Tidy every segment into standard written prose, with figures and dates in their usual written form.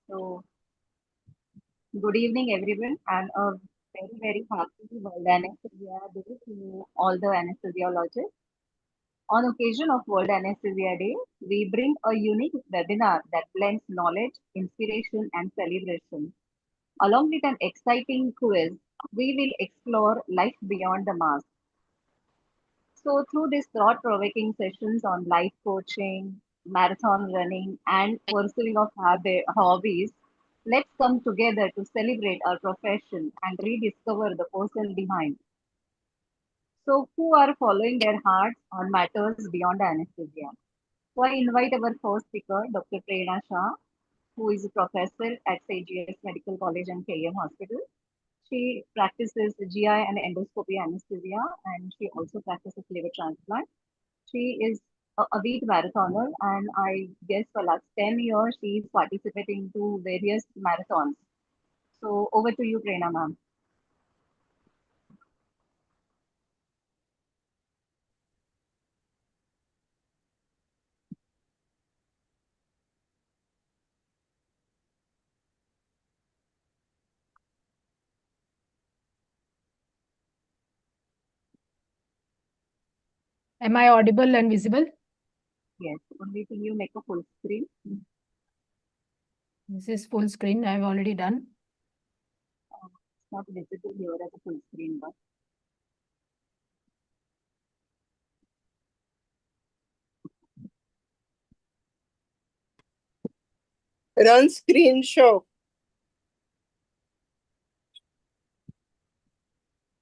So, good evening, everyone, and a very happy World Anesthesia Day to all the anesthesiologists. On occasion of World Anesthesia Day, we bring a unique webinar that blends knowledge, inspiration, and celebration. Along with an exciting quiz, we will explore life beyond the mask. So, through these thought provoking sessions on life coaching, marathon running, and pursuing of hobbies, let's come together to celebrate our profession and rediscover the person behind. So, who are following their hearts on matters beyond anesthesia? So, I invite our first speaker, Dr. Prerna Shah, who is a professor at CGS Medical College and KM Hospital. She practices GI and endoscopy anesthesia, and she also practices liver transplant. She is a avid marathoner, and I guess for last 10 years she is participating to various marathons. So over to you, Prerna ma'am. Am I audible and visible? Yes, only thing you make a full screen. This is full screen. I've already done. It's not visible here as a full screen, but Run screen show.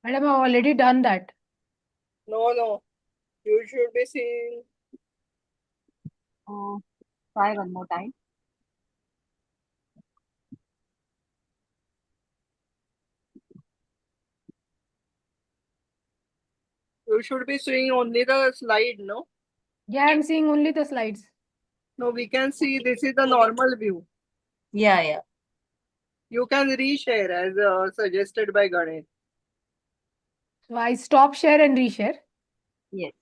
Madam, I've already done that. No. You should be seeing. uh, try one more time. You should be seeing only the slide, no? Yeah, I'm seeing only the slides. No, we can see this is the normal view. Yeah. You can reshare as suggested by Ganesh. So I stop share and reshare. Yes.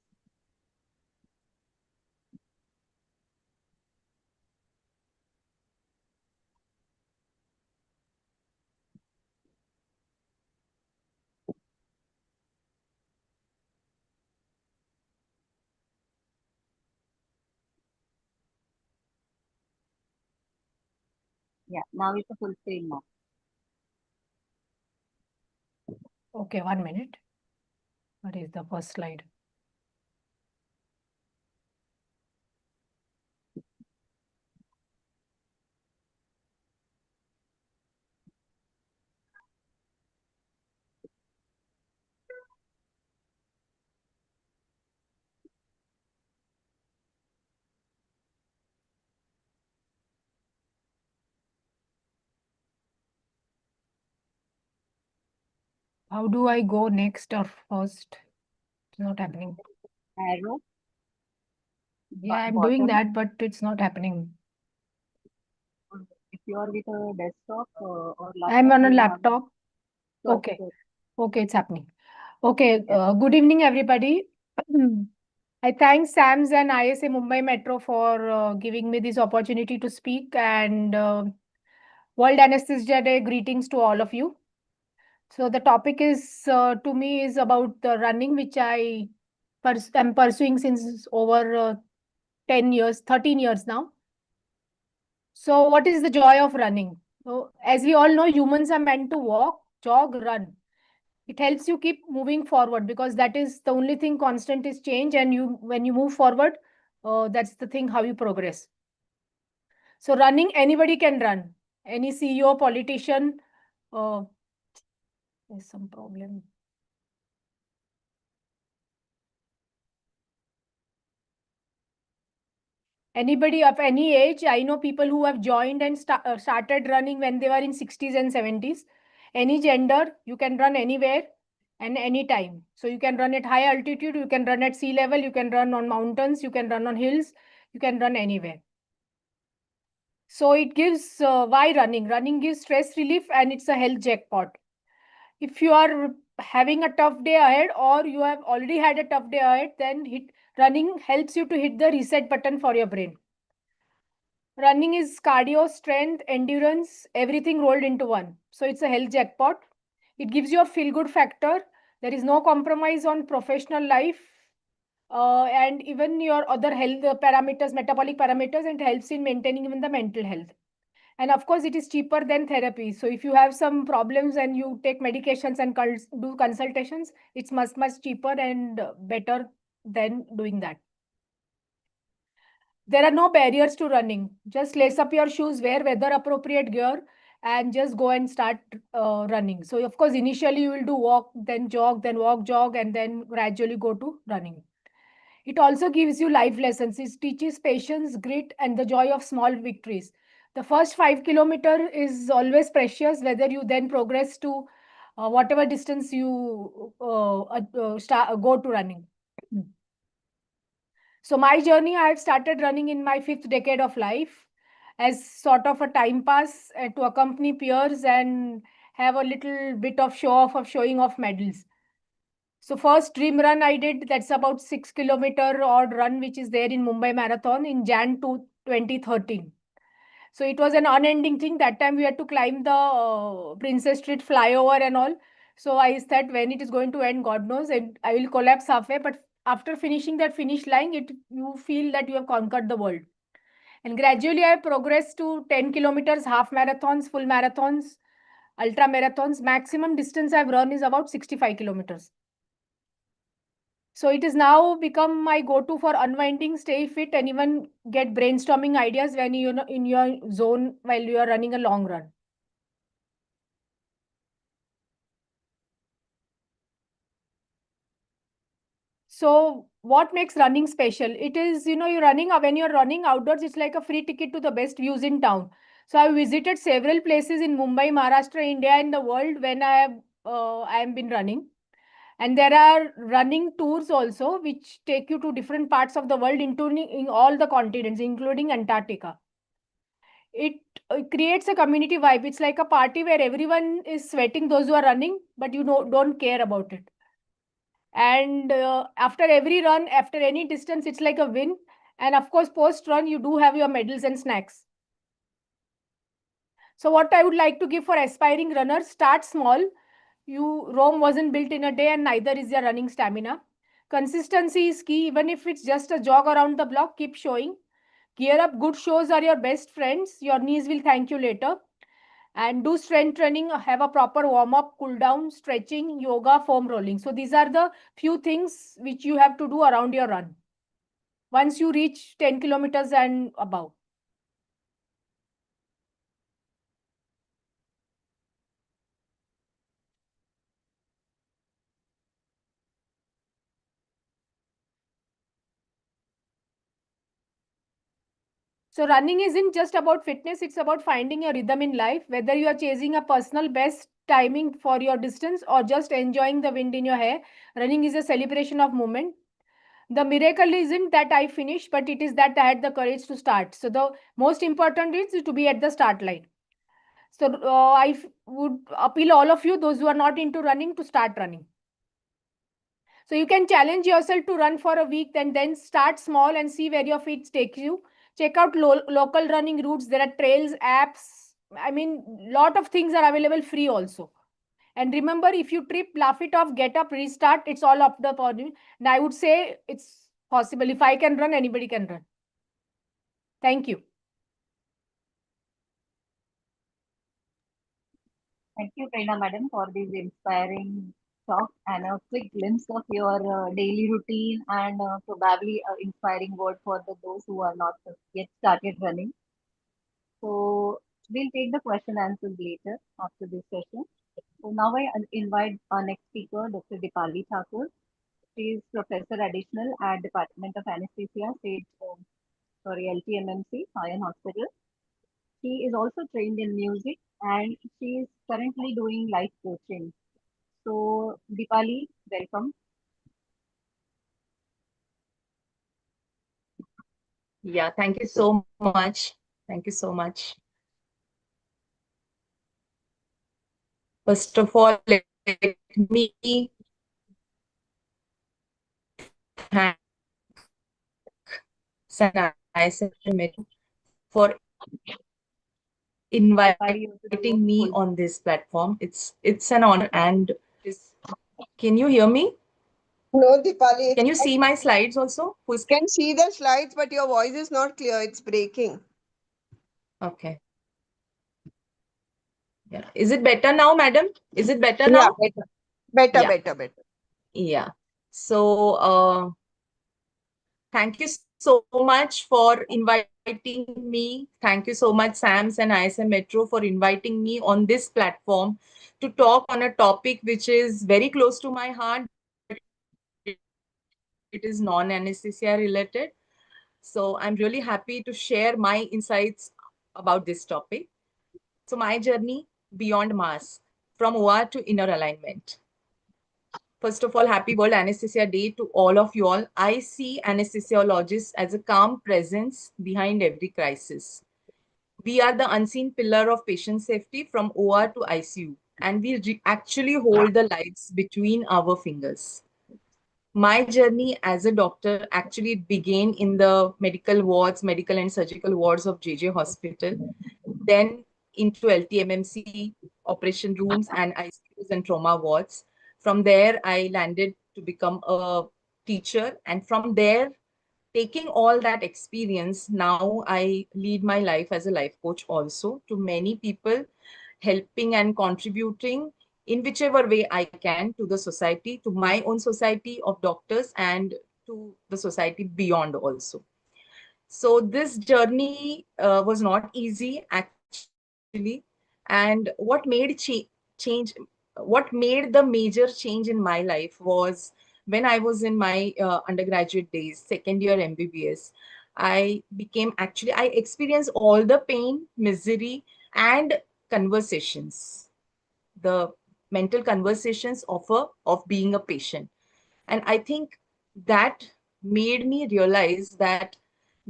Yeah. Now it's a full screen now. Okay, 1 minute. What is the first slide? How do I go next or first? It's not happening. Arrow. Yeah, I'm doing Bottom. that, but it's not happening. If you are with a desktop or I'm laptop, on a you have laptop. Okay. shortcut. Okay, it's happening. Okay, Yeah. good evening, everybody. I thank SAMS and ISA Mumbai Metro for giving me this opportunity to speak, and World Anesthesia Day greetings to all of you. So the topic is to me is about the running, which I am pursuing since over 10 years, 13 years now. So what is the joy of running? So as we all know, humans are meant to walk, jog, run. It helps you keep moving forward because that is the only thing constant is change, and you when you move forward, that's the thing how you progress. So running, anybody can run. Any CEO, politician, uh, there's some problem. Anybody of any age, I know people who have joined and started running when they were in 60s and 70s. Any gender, you can run anywhere and anytime. So you can run at high altitude, you can run at sea level, you can run on mountains, you can run on hills, you can run anywhere. So it gives, why running? Running gives stress relief and it's a health jackpot. If you are having a tough day ahead or you have already had a tough day ahead, then running helps you to hit the reset button for your brain. Running is cardio, strength, endurance, everything rolled into one. So it's a health jackpot. It gives you a feel good factor. There is no compromise on professional life and even your other health parameters, metabolic parameters, and helps in maintaining even the mental health. And of course, it is cheaper than therapy. So if you have some problems and you take medications and do consultations, it's much cheaper and better than doing that. There are no barriers to running. Just lace up your shoes, wear weather appropriate gear, and just go and start running. So, of course, initially you will do walk, then jog, then walk, jog, and then gradually go to running. It also gives you life lessons. It teaches patience, grit, and the joy of small victories. The first 5 kilometer is always precious, whether you then progress to whatever distance you go to running. So my journey, I have started running in my 5th decade of life as sort of a time pass to accompany peers and have a little bit of show off of showing off medals. So first dream run I did, that's about 6 kilometer odd run, which is there in Mumbai Marathon in Jan 2013. So it was an unending thing. That time we had to climb the Princess Street flyover and all. So I said when it is going to end, God knows, and I will collapse halfway. But after finishing that finish line, you feel that you have conquered the world. And gradually I progressed to 10 kilometers, half marathons, full marathons, ultra marathons. Maximum distance I've run is about 65 kilometers. So it is now become my go-to for unwinding, stay fit, and even get brainstorming ideas when you're in your zone while you are running a long run. So what makes running special? It is, you're running when you're running outdoors, it's like a free ticket to the best views in town. So I visited several places in Mumbai, Maharashtra, India, and the world when I have been running. And there are running tours also, which take you to different parts of the world, including in all the continents, including Antarctica. It creates a community vibe. It's like a party where everyone is sweating, those who are running, but don't care about it. And after every run, after any distance, it's like a win. And of course, post run, you do have your medals and snacks. So what I would like to give for aspiring runners, start small. Rome wasn't built in a day, and neither is your running stamina. Consistency is key. Even if it's just a jog around the block, keep showing. Gear up. Good shows are your best friends. Your knees will thank you later. And do strength training, have a proper warm up, cool down, stretching, yoga, foam rolling. So these are the few things which you have to do around your run once you reach 10 kilometers and above. So running isn't just about fitness, it's about finding your rhythm in life, whether you are chasing a personal best timing for your distance or just enjoying the wind in your hair. Running is a celebration of movement. The miracle isn't that I finished, but it is that I had the courage to start. So the most important is to be at the start line. So would appeal all of you, those who are not into running, to start running. So you can challenge yourself to run for a week and then start small and see where your feet take you. Check out local running routes. There are trails, apps. I mean, lot of things are available free also. And remember, if you trip, laugh it off, get up, restart. It's all up the body. And I would say it's possible. If I can run, anybody can run. Thank you. Thank you, Prerna Madam, for this inspiring talk and a quick glimpse of your daily routine and probably an inspiring word for those who are not yet started running. So we'll take the question answers later after this session. So now I invite our next speaker, Dr. Dipali Thakur. She is Professor Additional at Department of Anesthesia, LTMMC, Iron Hospital. She is also trained in music and she is currently doing life coaching. So, Dipali, welcome. Yeah, thank you so much. Thank you so much. First of all, let me thank San ISM for invite you to do a inviting me full. on this platform. It's an honor, and is, can you hear me? No, Dipali, Can you see my slides also? Who's can see the slides, but your voice is not clear. It's breaking. okay? Yeah. Is it better now, madam? Is it better Yeah, now? better. Better, Yeah. better, better. Yeah. So, thank you so much for inviting me. Thank you so much, SAMS and ISM Metro, for inviting me on this platform to talk on a topic which is very close to my heart, but it is non-anesthesia related. So I'm really happy to share my insights about this topic. So my journey beyond mask, from OR to inner alignment. First of all, happy World Anesthesia Day to all of you all. I see anesthesiologists as a calm presence behind every crisis. We are the unseen pillar of patient safety from OR to ICU, and we actually hold the lives between our fingers. My journey as a doctor actually began in the medical wards, medical and surgical wards of JJ Hospital, then into LTMMC, operation rooms, and ICUs and trauma wards. From there, I landed to become a teacher, and from there, taking all that experience, now I lead my life as a life coach also to many people, helping and contributing in whichever way I can to the society, to my own society of doctors, and to the society beyond also. So this journey was not easy actually, and what made the major change in my life was when I was in my undergraduate days, second year MBBS. I experienced all the pain, misery, and conversations, the mental conversations of being a patient. And I think that made me realize that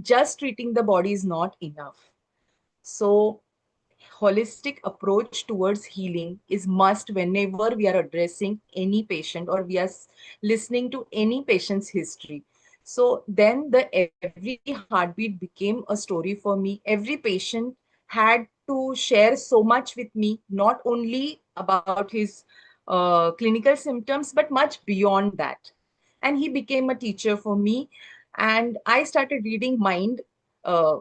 just treating the body is not enough. So holistic approach towards healing is must whenever we are addressing any patient or we are listening to any patient's history. So then the every heartbeat became a story for me. Every patient had to share so much with me, not only about his clinical symptoms, but much beyond that. And he became a teacher for me. And I started reading mind uh,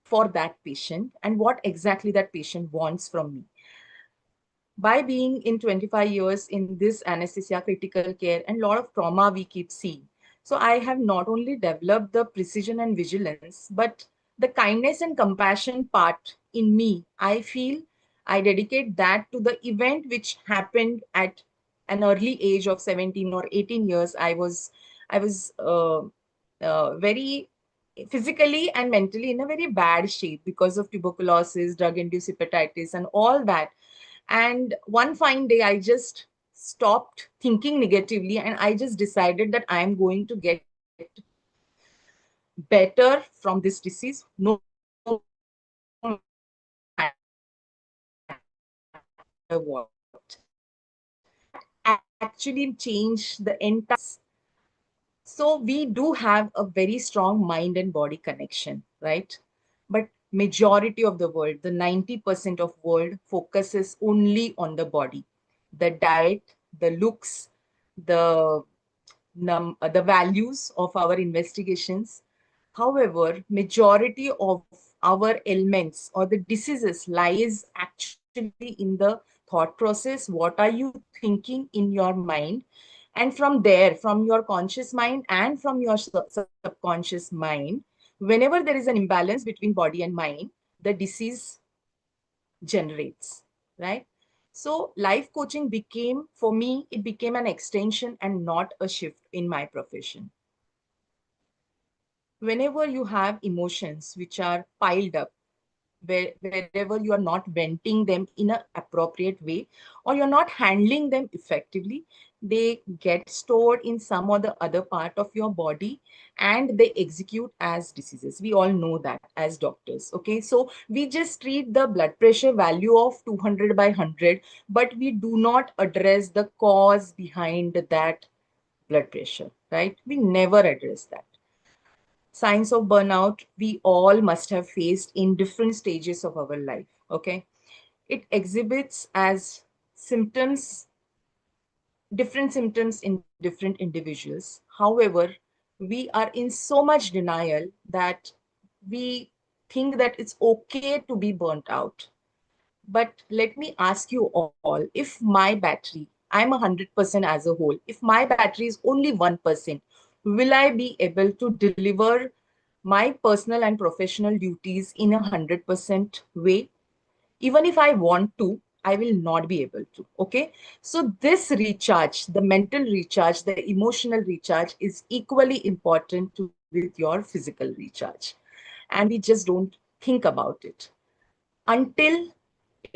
for that patient and what exactly that patient wants from me. By being in 25 years in this anesthesia, critical care, and a lot of trauma we keep seeing. So I have not only developed the precision and vigilance, but the kindness and compassion part in me. I feel I dedicate that to the event which happened at an early age of 17 or 18 years. I was very physically and mentally in a very bad shape because of tuberculosis, drug-induced hepatitis, and all that. And one fine day, I just stopped thinking negatively and I just decided that I am going to get better from this disease, no matter what. And that actually changed the entire. So we do have a very strong mind and body connection, right? But majority of the world, the 90% of world focuses only on the body, the diet, the looks, the the values of our investigations. However, majority of our ailments or the diseases lies actually in the thought process. What are you thinking in your mind? And from there, from your conscious mind and from your subconscious mind, whenever there is an imbalance between body and mind, the disease generates, right? So life coaching became, for me, it became an extension and not a shift in my profession. Whenever you have emotions which are piled up, wherever you are not venting them in an appropriate way or you're not handling them effectively, they get stored in some or the other part of your body and they execute as diseases. We all know that as doctors. Okay, so we just treat the blood pressure value of 200 by 100, but we do not address the cause behind that blood pressure, right? We never address that. signs of burnout we all must have faced in different stages of our life. Okay. It exhibits as symptoms, different symptoms in different individuals. However, we are in so much denial that we think that it's okay to be burnt out. But let me ask you all, if my battery, I'm 100% as a whole, if my battery is only 1%, will I be able to deliver my personal and professional duties in 100% way? Even if I want to, I will not be able to. Okay. So, this recharge, the mental recharge, the emotional recharge is equally important to with your physical recharge. And we just don't think about it until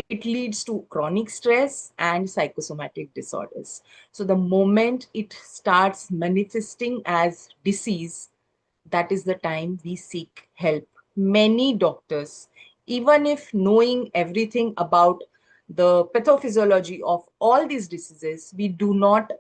it leads to chronic stress and psychosomatic disorders. So, the moment it starts manifesting as disease, that is the time we seek help. Many doctors, even if knowing everything about the pathophysiology of all these diseases, we do not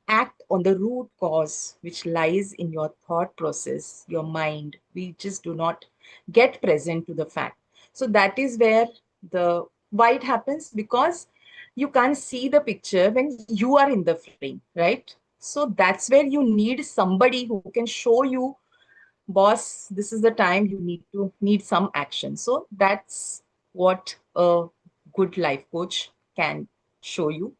act on the root cause which lies in your thought process, your mind. We just do not get present to the fact. So that is where the why it happens, because you can't see the picture when you are in the frame, right? So that's where you need somebody who can show you, boss, this is the time you need some action. So that's what a good life coach can show you.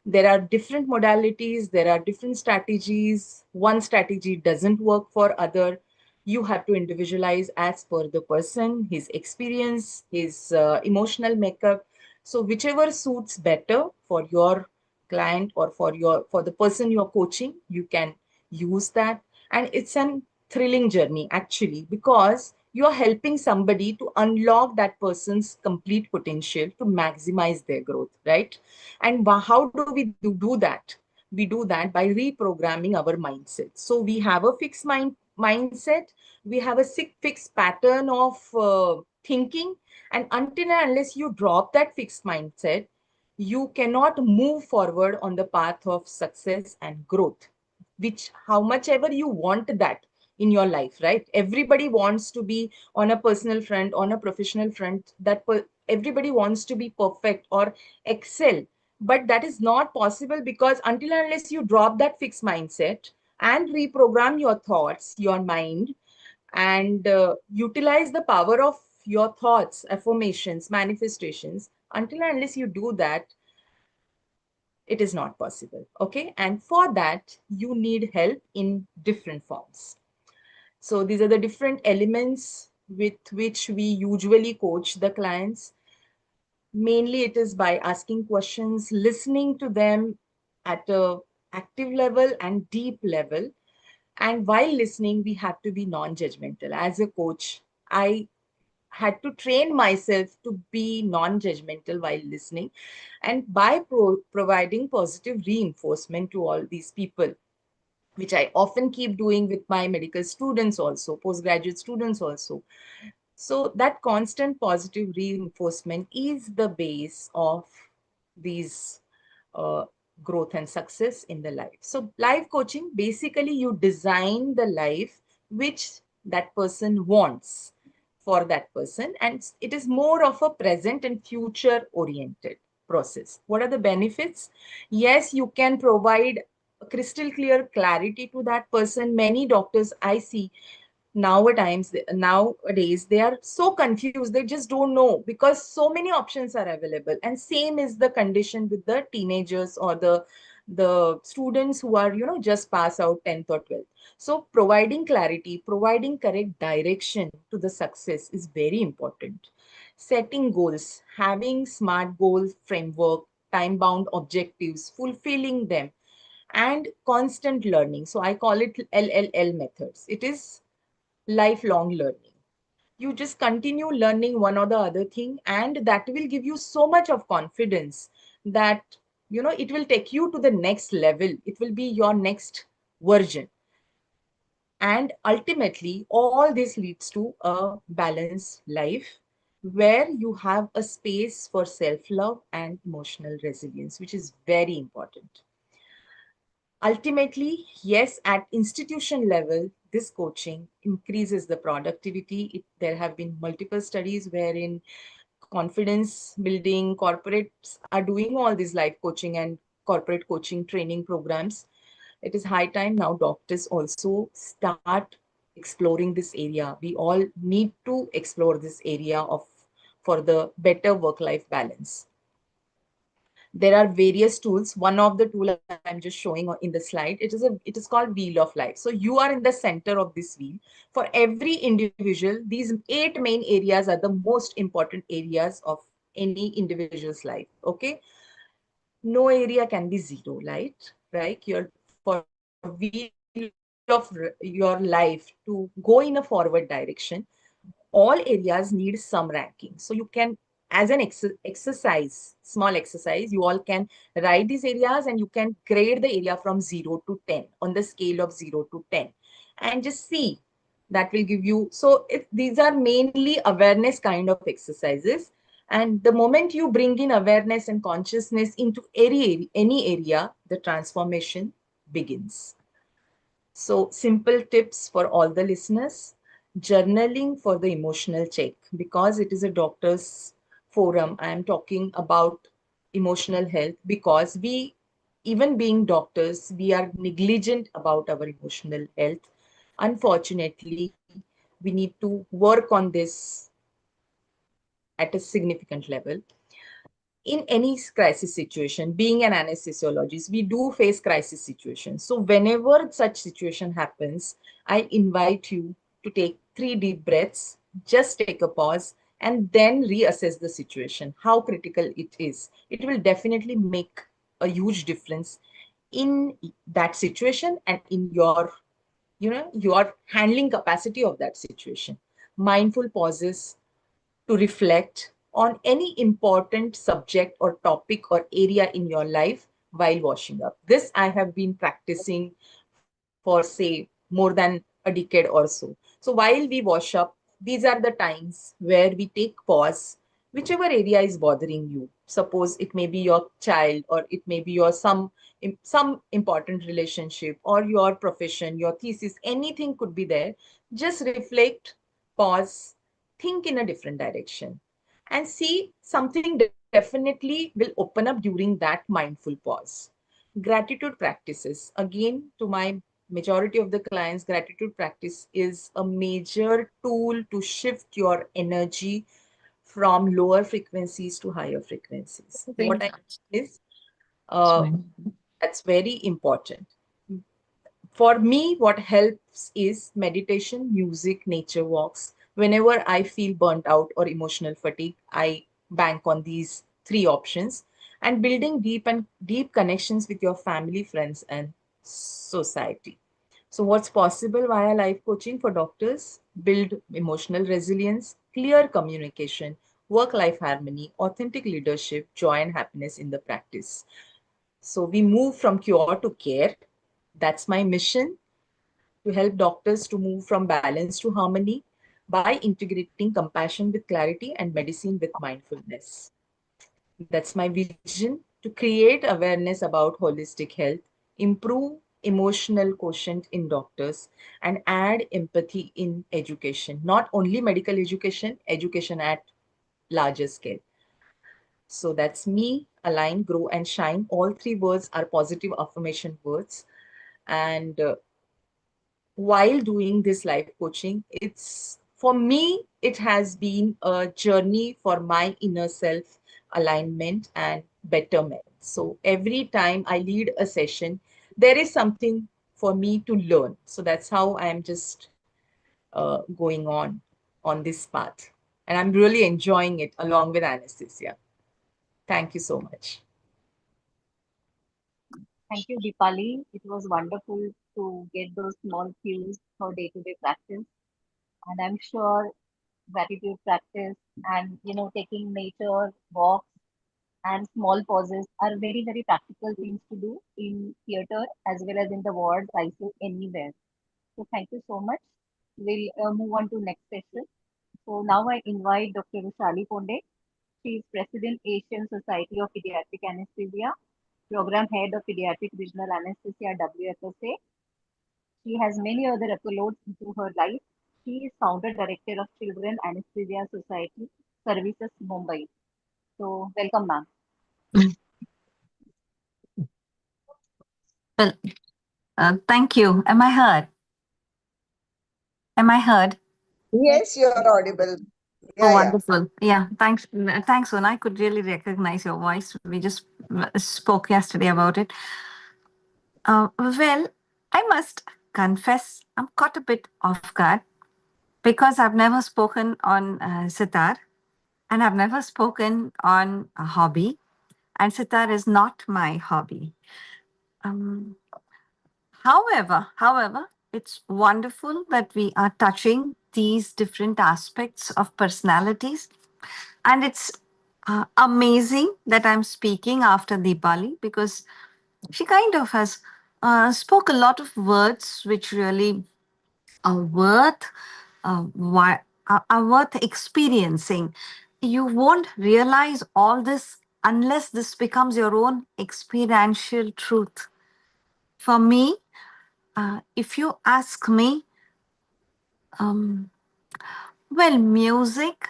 There are different modalities, there are different strategies. One strategy doesn't work for other. You have to individualize as per the person, his experience, his emotional makeup. So whichever suits better for your client or for the person you're coaching, you can use that. And it's an thrilling journey actually, because you're helping somebody to unlock that person's complete potential to maximize their growth, right? And how do we do that? We do that by reprogramming our mindset. So we have a fixed mindset, we have a fixed pattern of thinking, and until and unless you drop that fixed mindset, you cannot move forward on the path of success and growth, which how much ever you want that in your life, right? Everybody wants to be on a personal front, on a professional front, everybody wants to be perfect or excel. But that is not possible, because until and unless you drop that fixed mindset and reprogram your thoughts, your mind, and utilize the power of your thoughts, affirmations, manifestations, until and unless you do that, it is not possible. Okay. And for that, you need help in different forms. So these are the different elements with which we usually coach the clients. Mainly it is by asking questions, listening to them at a active level and deep level. And while listening, we have to be non-judgmental. As a coach, I had to train myself to be non-judgmental while listening. And by providing positive reinforcement to all these people, which I often keep doing with my medical students also, postgraduate students also. So that constant positive reinforcement is the base of these uh, growth and success in the life. So life coaching, basically you design the life which that person wants for that person, and it is more of a present and future oriented process. What are the benefits? Yes, you can provide crystal clear clarity to that person. Many doctors I see nowadays they are so confused, they just don't know, because so many options are available. And same is the condition with the teenagers or the students who are just pass out 10th or 12th. So providing clarity, providing correct direction to the success is very important. Setting goals, having smart goal framework, time bound objectives, fulfilling them, and constant learning. So I call it LLL methods. It is lifelong learning. You just continue learning one or the other thing, and that will give you so much of confidence that it will take you to the next level. It will be your next version. And ultimately, all this leads to a balanced life where you have a space for self-love and emotional resilience, which is very important. Ultimately, yes, at institution level, this coaching increases the productivity. There have been multiple studies wherein confidence building corporates are doing all these life coaching and corporate coaching training programs. It is high time now doctors also start exploring this area. We all need to explore this area of for the better work life balance. There are various tools. One of the tool I'm just showing in the slide, it is called wheel of life. So you are in the center of this wheel. For every individual, these 8 main areas are the most important areas of any individual's life. Okay, no area can be zero, right? You're for wheel of your life to go in a forward direction, all areas need some ranking. So you can, as an exercise, small exercise, you all can write these areas and you can grade the area from 0 to 10 on the scale of 0 to 10 and just see. That will give you, so these are mainly awareness kind of exercises. And the moment you bring in awareness and consciousness into any area, the transformation begins. So, simple tips for all the listeners. Journaling for the emotional check, because it is a doctor's forum. I am talking about emotional health because we, even being doctors, we are negligent about our emotional health. Unfortunately, we need to work on this at a significant level. In any crisis situation, being an anesthesiologist, we do face crisis situations. So whenever such situation happens, I invite you to take 3 deep breaths, just take a pause, and then reassess the situation, how critical it is. It will definitely make a huge difference in that situation and in your, your handling capacity of that situation. Mindful pauses to reflect on any important subject or topic or area in your life while washing up. This I have been practicing for, say, more than a decade or so. So while we wash up, these are the times where we take pause, whichever area is bothering you. Suppose it may be your child, or it may be your some important relationship, or your profession, your thesis, anything could be there. Just reflect, pause, think in a different direction, and see something definitely will open up during that mindful pause. Gratitude practices. Again, to my majority of the clients, gratitude practice is a major tool to shift your energy from lower frequencies to higher frequencies. What I mean is, uh, that's very important. For me, what helps is meditation, music, nature walks. Whenever I feel burnt out or emotional fatigue, I bank on these 3 options, and building deep connections with your family, friends, and society. So, what's possible via life coaching for doctors? Build emotional resilience, clear communication, work life harmony, authentic leadership, joy, and happiness in the practice. So, we move from cure to care. That's my mission, to help doctors to move from balance to harmony by integrating compassion with clarity and medicine with mindfulness. That's my vision, to create awareness about holistic health, improve emotional quotient in doctors, and add empathy in education, not only medical education, education at larger scale. So that's me, align, grow, and shine. All 3 words are positive affirmation words. And while doing this life coaching, it's for me, it has been a journey for my inner self alignment and betterment. So every time I lead a session, there is something for me to learn. So that's how I am just going on this path. And I'm really enjoying it along with anesthesia. Thank you so much. Thank you, Deepali. It was wonderful to get those small cues for day-to-day practice. And I'm sure gratitude practice and taking nature walks and small pauses are very, very practical things to do in theater as well as in the wards, ICU, anywhere. So thank you so much. We'll move on to next session. So now I invite Dr. Vishali Ponde. She is President Asian Society of Pediatric Anesthesia, Program Head of Pediatric Regional Anesthesia WFSA. She has many other accolades into her life. She is founder director of Children Anesthesia Society Services Mumbai. So welcome, ma'am. Well, thank you. Am I heard? Am I heard? Yes. Yes, you are audible. Oh, Yeah, yeah. wonderful. Yeah, thanks. Thanks, Una. I could really recognize your voice. We just spoke yesterday about it. Well, I must confess, I'm caught a bit off guard because I've never spoken on sitar and I've never spoken on a hobby, and sitar is not my hobby. Um, however, it's wonderful that we are touching these different aspects of personalities. And it's amazing that I'm speaking after Deepali because she kind of has spoke a lot of words which really are worth are worth experiencing. You won't realize all this unless this becomes your own experiential truth. For me, if you ask me, um, well, music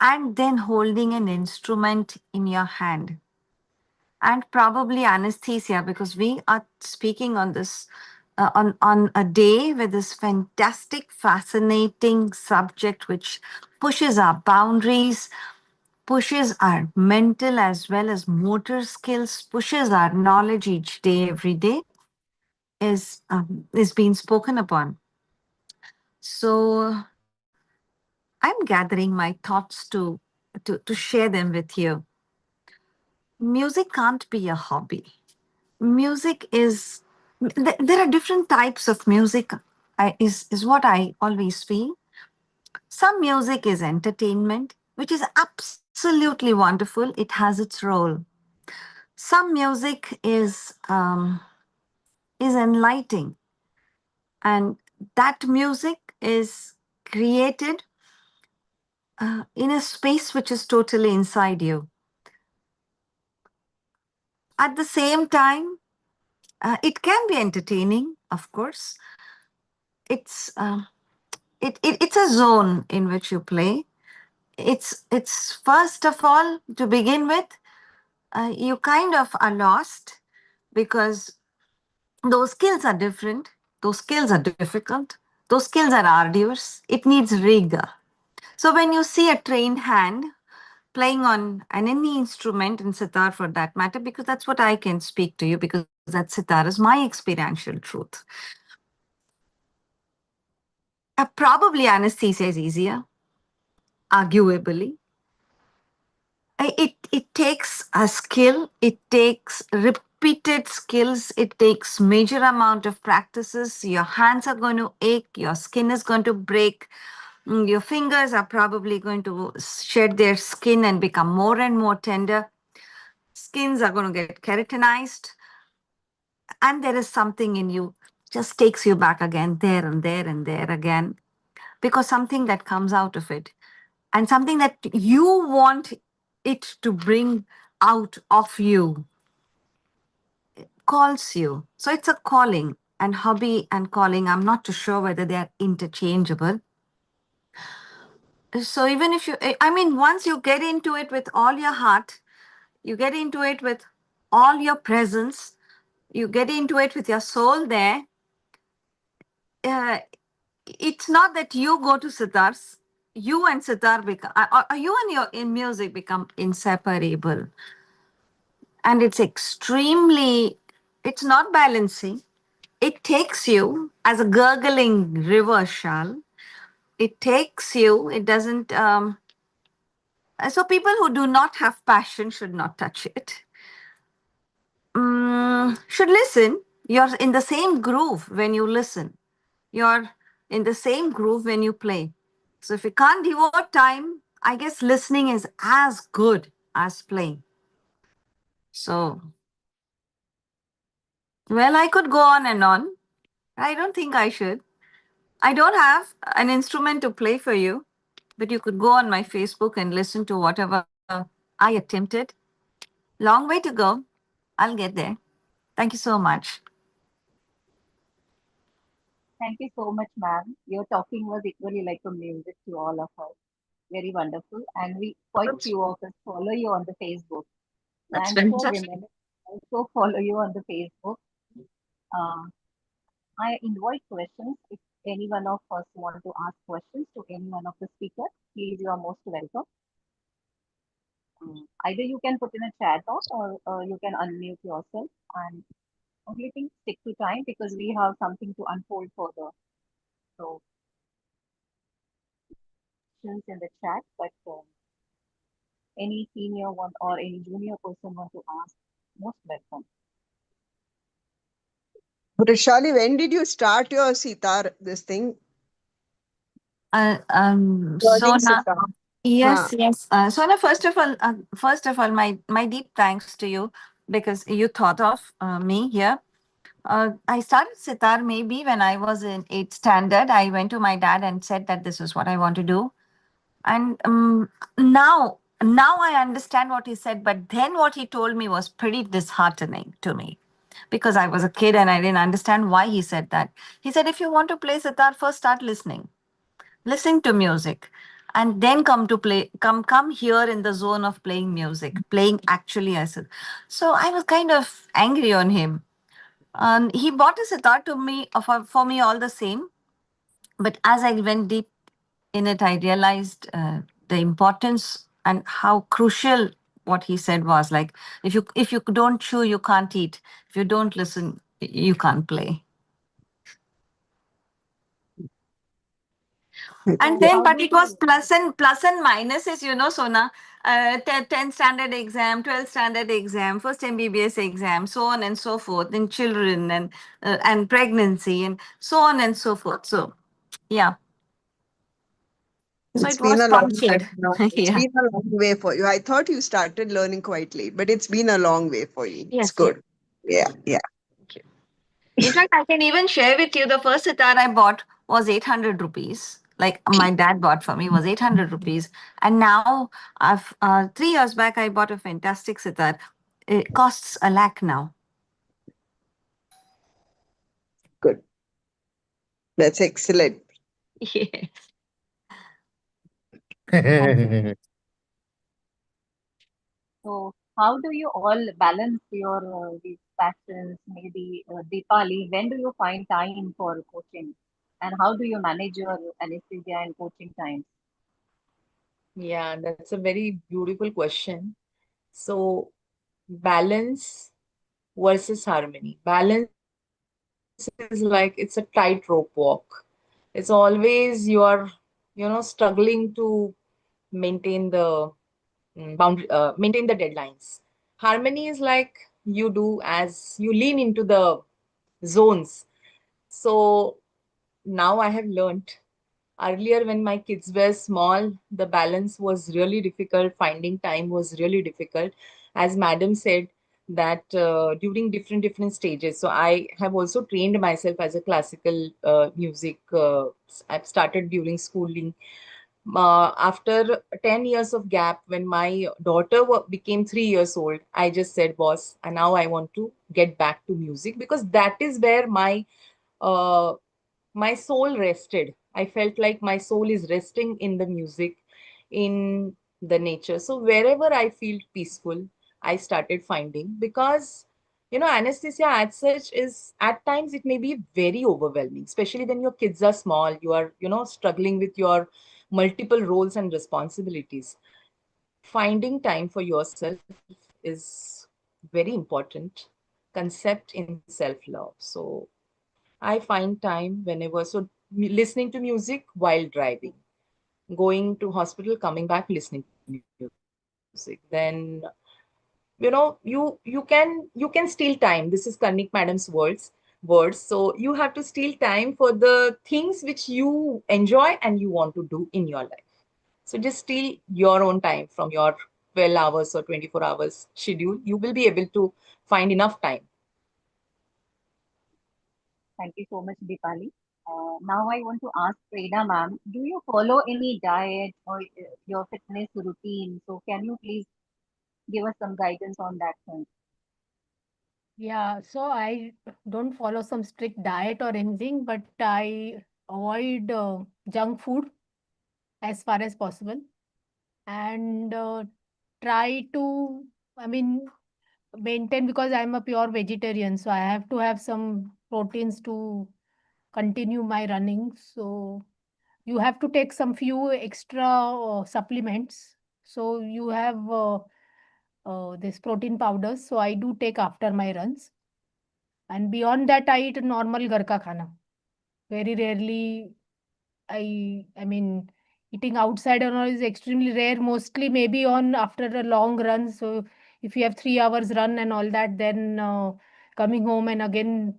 and then holding an instrument in your hand, and probably anesthesia, because we are speaking on this on a day with this fantastic, fascinating subject which pushes our boundaries, pushes our mental as well as motor skills, pushes our knowledge each day, every day, is being spoken upon. So I'm gathering my thoughts to share them with you. Music can't be a hobby. Music is there are different types of music. Is what I always feel. Some music is entertainment, which is absolutely wonderful. It has its role. Some music is enlightening, and that music is created in a space which is totally inside you. At the same time, it can be entertaining, of course. It's it's a zone in which you play. It's first of all, to begin with, you kind of are lost because those skills are different, those skills are difficult, those skills are arduous, it needs rigor. So when you see a trained hand playing on any instrument, in sitar for that matter, because that's what I can speak to you, because that sitar is my experiential truth. Probably anesthesia is easier, arguably. It takes a skill, it takes repeated skills, it takes major amount of practices. Your hands are going to ache, your skin is going to break, your fingers are probably going to shed their skin and become more and more tender. Skins are going to get keratinized, and there is something in you just takes you back again, there and there and there again, because something that comes out of it and something that you want it to bring out of you calls you. So it's a calling, and hobby and calling, I'm not too sure whether they are interchangeable. So even if you, I mean, once you get into it with all your heart, you get into it with all your presence, you get into it with your soul there, uh, it's not that you go to sitars, you and sitar become, or you and your in music become inseparable. And it's extremely, it's not balancing. It takes you as a gurgling river shall. It takes you, it doesn't, so people who do not have passion should not touch it. Should listen. You're in the same groove when you listen. You're in the same groove when you play. So if you can't devote time, I guess listening is as good as playing. So, well, I could go on and on. I don't think I should. I don't have an instrument to play for you, but you could go on my Facebook and listen to whatever I attempted. Long way to go. I'll get there. Thank you so much. Thank you so much, ma'am. Your talking was equally like a music to all of us. Very wonderful. And we quite few of us follow you on the Facebook. So That's I'm sure fantastic. women also follow you on the Facebook. Uh, I invite questions. If any one of us want to ask questions to any one of the speakers, please you are most welcome. Either you can put in a chat box or you can unmute yourself. And only thing stick to time because we have something to unfold further. So questions in the chat, but any senior one or any junior person want to ask, most welcome. Vrishali, when did you start your sitar, this thing? So Learning now, sitar. Huh. yes. So now, first of all, my deep thanks to you because you thought of me here. I started sitar maybe when I was in eighth standard. I went to my dad and said that this is what I want to do, and now I understand what he said. But then what he told me was pretty disheartening to me because I was a kid and I didn't understand why he said that. He said, if you want to play sitar, first start listening to music and then come here in the zone of playing music, playing actually. I said, so I was kind of angry on him. He bought a sitar to me for me all the same, but as I went deep in it, I realized the importance and how crucial what he said was. Like, if you don't chew, you can't eat. If you don't listen, you can't play. And So then, how but do it was you plus and minuses, Sona. 10th standard exam, 12th standard exam, first MBBS exam, so on and so forth, in children and pregnancy and so on and so forth. So, yeah. So It's it been was a long punctured. time now. It's Yeah. been a long way for you. I thought you started learning quite late, but it's been a long way for you. It's Yes, yes. good. Yeah, yeah. In fact, I can even share with you the first sitar I bought was 800 rupees. Like my dad bought for me was 800 rupees. And now, 3 years back, I bought a fantastic sitar. It costs a lakh now. Good. That's excellent. Yes. thank you. So how do you all balance your these passions? Maybe Deepali, when do you find time for coaching, and how do you manage your anesthesia and coaching times? Yeah, that's a very beautiful question. So, balance versus harmony. Balance is like it's a tightrope walk. It's always struggling to maintain maintain the deadlines. Harmony is like you do as you lean into the zones. So now I have learned. Earlier, when my kids were small, the balance was really difficult. Finding time was really difficult. As Madam said, that during different stages. So I have also trained myself as a classical music. I've started during schooling. After 10 years of gap, when my daughter became 3 years old, I just said, boss, and now I want to get back to music because that is where uh, my soul rested. I felt like my soul is resting in the music, in the nature. So wherever I feel peaceful, I started finding because anesthesia as such is at times it may be very overwhelming, especially when your kids are small. You are struggling with your multiple roles and responsibilities. Finding time for yourself is very important concept in self-love. So I find time whenever. So listening to music while driving, going to hospital, coming back, listening to music. Then you can steal time. This is Karnik Madam's words. So you have to steal time for the things which you enjoy and you want to do in your life. So just steal your own time from your 12 hours or 24 hours schedule. You will be able to find enough time. Thank you so much, Deepali. Now I want to ask Prerna ma'am, do you follow any diet or your fitness routine? So can you please give us some guidance on that front? Yeah, so I don't follow some strict diet or anything, but I avoid junk food as far as possible, and try to, I mean, maintain, because I'm a pure vegetarian, so I have to have some proteins to continue my running. So you have to take some few extra supplements. So you have this protein powders. So I do take after my runs. And beyond that, I eat normal घर का खाना. Very rarely I mean, eating outside and all is extremely rare. Mostly maybe on after a long run. So if you have 3 hours run and all that, then coming home and again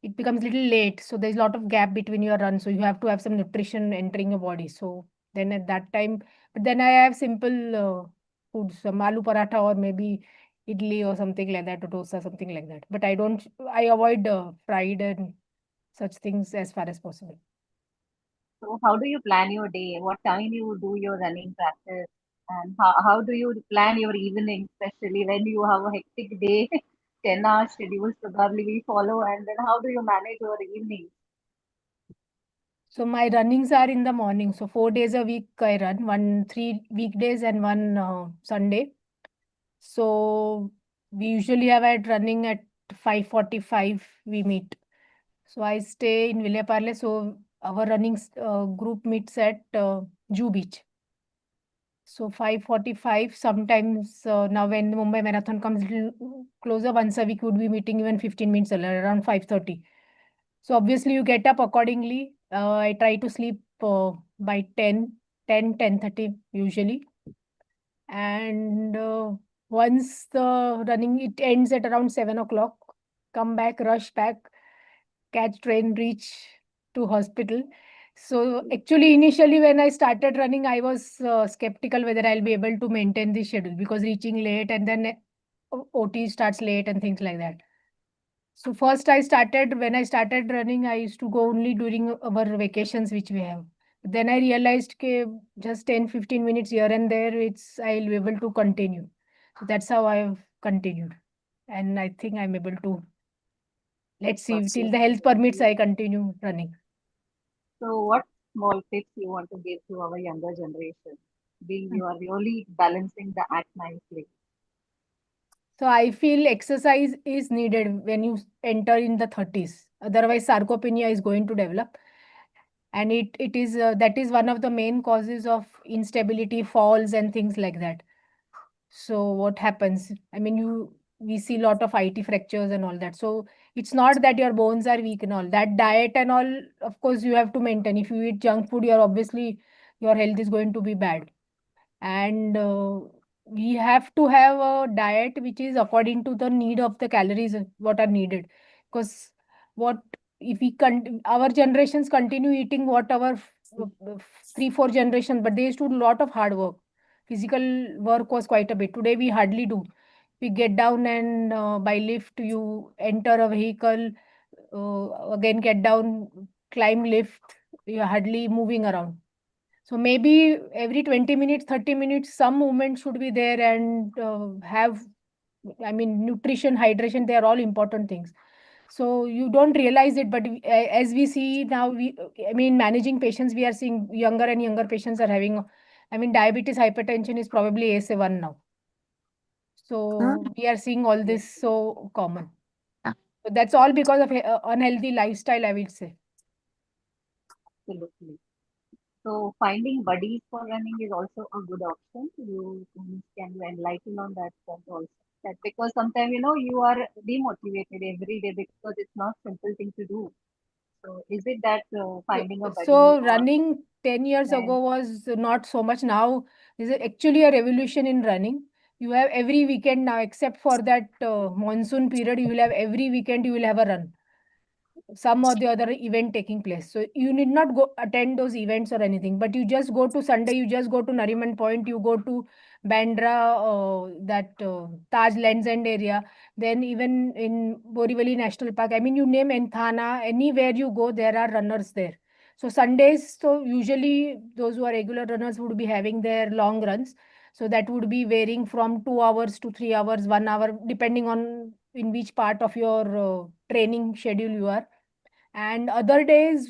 it becomes little late. So there's a lot of gap between your runs. So you have to have some nutrition entering your body. So then at that time, but then I have simple foods, some aloo paratha or maybe idli or something like that, or dosa, something like that. But I avoid fried and such things as far as possible. So how do you plan your day? What time you do your running practice? And how do you plan your evening, especially when you have a hectic day, 10 hour schedules probably we follow, and then how do you manage your evening? So my runnings are in the morning. So 4 days a week I run, 3 weekdays and one Sunday. So we usually have at running at 5:45 we meet. So I stay in Villeparle. So our running group meets at Jew Beach. So 5:45 sometimes now when the Mumbai Marathon comes little closer, once a week would be meeting even 15 minutes earlier, around 5:30. So obviously you get up accordingly. I try to sleep by 10:30 usually. And once the running, it ends at around 7 o'clock. Come back, rush back, catch train, reach to hospital. So actually, initially when I started running, I was skeptical whether I'll be able to maintain the schedule, because reaching late and then OT starts late and things like that. So first when I started running, I used to go only during our vacations which we have. Then I realized that just 10-15 minutes here and there, I'll be able to continue. So that's how I've continued. And I think I'm able to, let's see, till the health permits, I continue running. So what small tips you want to give to our younger generation, being you are really balancing the act nicely? So I feel exercise is needed when you enter in the 30s. Otherwise, sarcopenia is going to develop. And it is that is one of the main causes of instability, falls and things like that. So what happens? I mean, we see a lot of IT fractures and all that. So it's not that your bones are weak and all that. Diet and all, of course, you have to maintain. If you eat junk food, you're obviously your health is going to be bad. And we have to have a diet which is according to the need of the calories what are needed. Because what if our generations continue eating what our 3-4 generations, but they used to do a lot of hard work. Physical work was quite a bit. Today we hardly do. We get down and by lift you enter a vehicle, again get down, climb lift, you're hardly moving around. So maybe every 20 minutes, 30 minutes, some movement should be there, and I mean, nutrition, hydration, they are all important things. So you don't realize it, but as we see now, I mean, managing patients, we are seeing younger and younger patients are having, I mean, diabetes, hypertension is probably ASA1 now. Mm, So we are seeing all this so common. yeah. So that's all because of unhealthy lifestyle, I would say. Absolutely. So finding buddies for running is also a good option. Can you enlighten on that front also? That because sometimes you are demotivated every day because it's not simple thing to do. So is it that finding a buddy So or running 10 years friend? ago was not so much. Now is actually a revolution in running. You have every weekend now, except for that monsoon period, you will have every weekend you will have a run, some or the other event taking place. So you need not go attend those events or anything, but you just go to Sunday, you just go to Nariman Point, you go to Bandra, that Taj Lands End area, then even in Borivali National Park. I mean, you name Enthana, anywhere you go, there are runners there. So Sundays, so usually those who are regular runners would be having their long runs. So that would be varying from 2 hours to 3 hours, 1 hour, depending on in which part of your training schedule you are. And other days,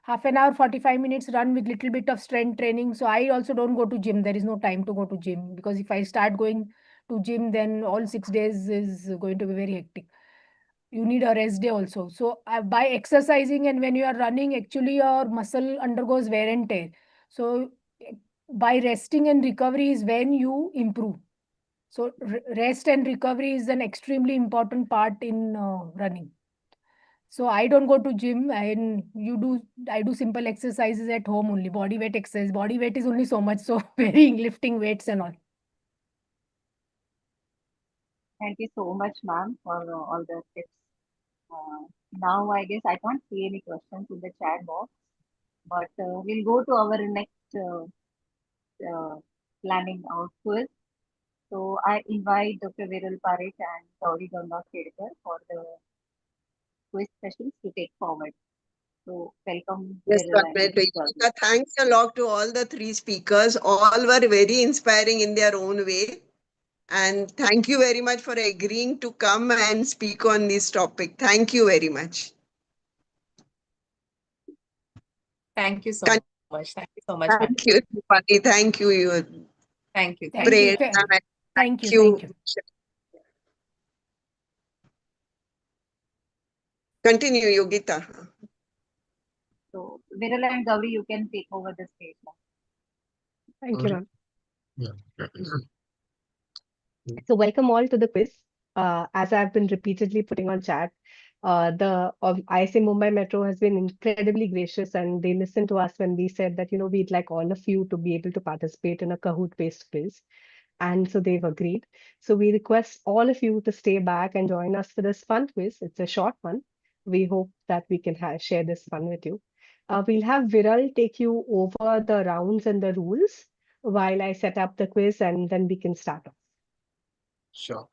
half an hour, 45 minutes run with little bit of strength training. So I also don't go to gym. There is no time to go to gym, because if I start going to gym, then all 6 days is going to be very hectic. You need a rest day also. So by exercising and when you are running, actually your muscle undergoes wear and tear. So by resting and recovery is when you improve. So rest and recovery is an extremely important part in running. So I don't go to gym, and I do simple exercises at home only. Body weight exercise. Body weight is only so much. So very lifting weights and all. Thank you so much, ma'am, for all the tips. Now, I guess I can't see any questions in the chat box, but we'll go to our next uh, planning out quiz. So I invite Dr. Viral Parekh and Gauri Ganga Kedkar for the quiz sessions to take forward. So welcome, Yes, Viral and definitely. Gauri. Yogita, thanks a lot to all the three speakers. All were very inspiring in their own way. And thank you very much for agreeing to come and speak on this topic. Thank you very much. Thank you so Con- much. Thank you so much, ma'am. Thank you, Tripati. Thank you, you Thank you. Thank you. Prerna, and Thank you. thank you. Thank you. Continue, Yogita. So Viral and Gauri, you can take over the stage now. Thank you, ma'am. Yeah. So welcome all to the quiz. As I've been repeatedly putting on chat, the ISA Mumbai Metro has been incredibly gracious, and they listened to us when we said that, we'd like all of you to be able to participate in a Kahoot-based quiz. And so they've agreed. So we request all of you to stay back and join us for this fun quiz. It's a short one. We hope that we can share this fun with you. We'll have Viral take you over the rounds and the rules while I set up the quiz, and then we can start off. Sure.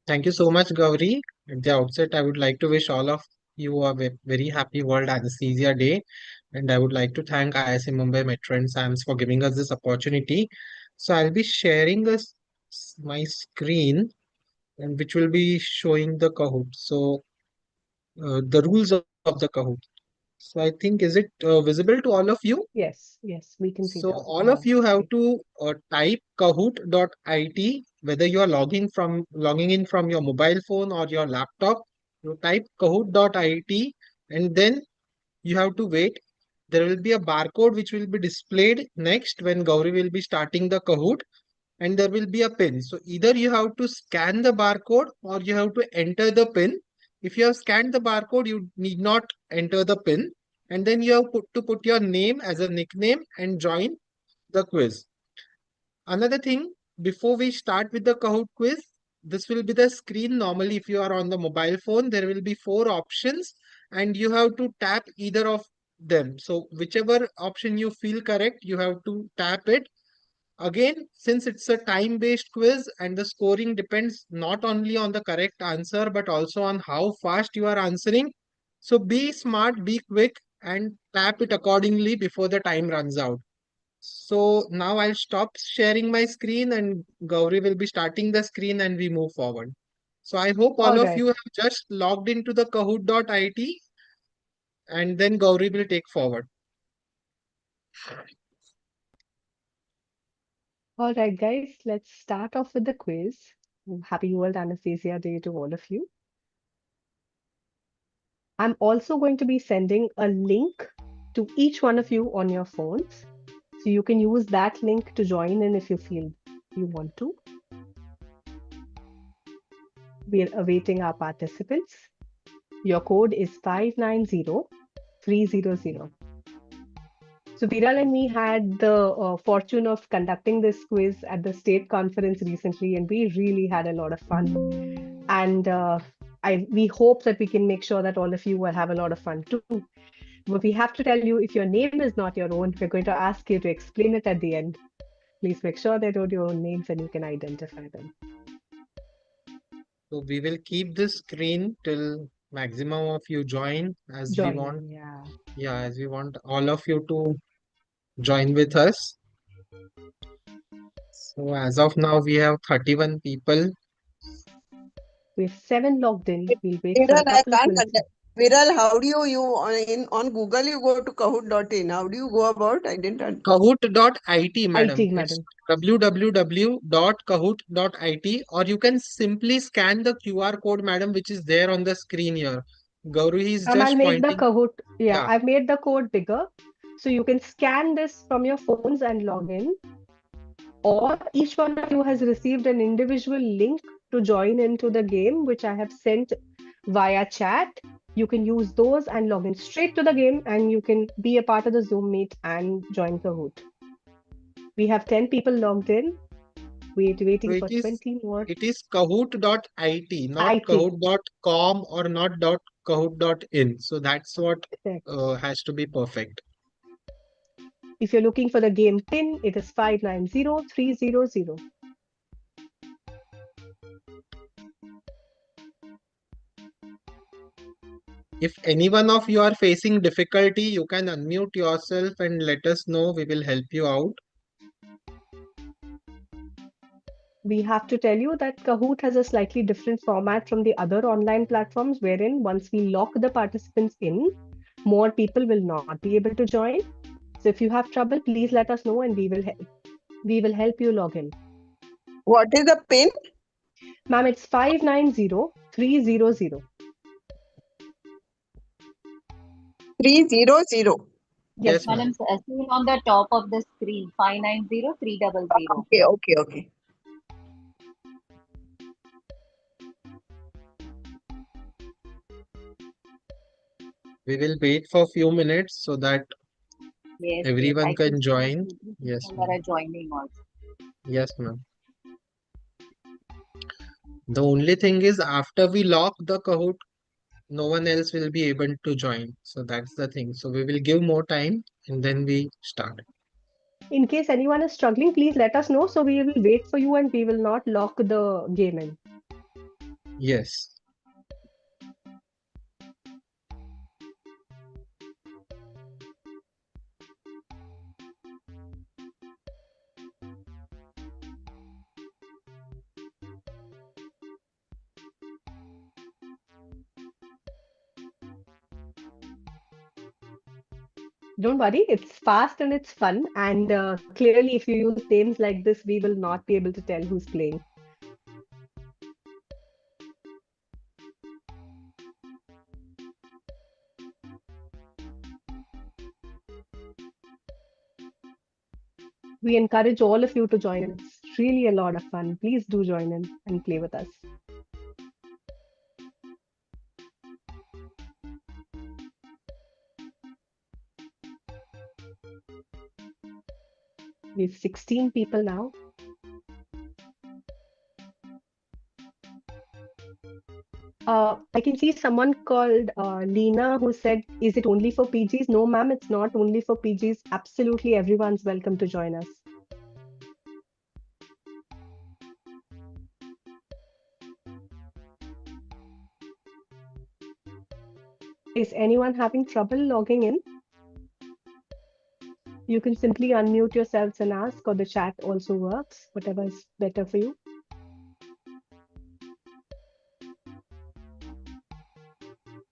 Thank you so much, Gauri. At the outset, I would like to wish all of you a very happy World Anesthesia Day. And I would like to thank ISA Mumbai Metro and SAMS for giving us this opportunity. So I'll be sharing my screen, and which will be showing the Kahoot. So the rules of the Kahoot. So I think, is it visible to all of you? Yes, we can see So the all of you have to type kahoot.it, whether you are logging in from your mobile phone or your laptop. You type kahoot.it, and then you have to wait. There will be a barcode which will be displayed next when Gauri will be starting the Kahoot, and there will be a pin. So either you have to scan the barcode or you have to enter the pin. If you have scanned the barcode, you need not enter the pin. And then you have to put your name as a nickname and join the quiz. Another thing, before we start with the Kahoot quiz, this will be the screen. Normally, if you are on the mobile phone, there will be 4 options and you have to tap either of them. So whichever option you feel correct, you have to tap it. Again, since it's a time-based quiz and the scoring depends not only on the correct answer, but also on how fast you are answering. So be smart, be quick, and tap it accordingly before the time runs out. So now I'll stop sharing my screen and Gauri will be starting the screen and we move forward. So I hope all All of right. you have just logged into the kahoot.it and then Gauri will take forward. All right, guys, let's start off with the quiz. Happy World Anesthesia Day to all of you. I'm also going to be sending a link to each one of you on your phones. So you can use that link to join in if you feel you want to. We're awaiting our participants. Your code is 590300. So Viral and me had the fortune of conducting this quiz at the state conference recently, and we really had a lot of fun. And we hope that we can make sure that all of you will have a lot of fun too. But we have to tell you, if your name is not your own, we're going to ask you to explain it at the end. Please make sure they don't your own names and you can identify them. So we will keep this screen till maximum of you join as we Join want. in, yeah. Yeah, as we want all of you to join with us. So as of now, we have 31 people. We have 7 logged in. We'll wait for Viral, a couple of minutes. Viral, how do you on Google you go to Kahoot.in? How do you go about? I didn't understand. Kahoot.it, madam. IT, It's madam. www.kahoot.it, or you can simply scan the QR code, madam, which is there on the screen here. Gauri is I'll just make the pointing. Kahoot. Yeah, Yeah. I've made the code bigger. So you can scan this from your phones and log in. Or each one of you has received an individual link to join into the game, which I have sent via chat. You can use those and log in straight to the game, and you can be a part of the Zoom meet and join Kahoot. We have 10 people logged in. Waiting So for 20 more. it is Kahoot.it, not IT. Kahoot.com or not Kahoot.in. So that's what Correct. has to be perfect. If you're looking for the game pin, it is 590300. If any one of you are facing difficulty, you can unmute yourself and let us know. We will help you out. We have to tell you that Kahoot has a slightly different format from the other online platforms, wherein once we lock the participants in, more people will not be able to join. So if you have trouble, please let us know and we will help. We will help you log in. What is the pin? Ma'am, it's 590300. 300. Yes, Yes, ma'am. ma'am. Madam, seen on the top of the screen, 590300. Okay. We will wait for a few minutes so that Yes, everyone I can can see that join. 2, 3 Yes, people ma'am. are joining also. Yes, ma'am. The only thing is after we lock the Kahoot, no one else will be able to join. So that's the thing. So we will give more time and then we start. In case anyone is struggling, please let us know. So we will wait for you and we will not lock the game in. Yes. Don't worry, it's fast and it's fun. And clearly, if you use names like this, we will not be able to tell who's playing. We encourage all of you to join in. It's really a lot of fun. Please do join in and play with us. We have 16 people now. I can see someone called Lena who said, is it only for PGs? No, ma'am, it's not only for PGs. Absolutely everyone's welcome to join us. Is anyone having trouble logging in? You can simply unmute yourselves and ask, or the chat also works, whatever is better for you.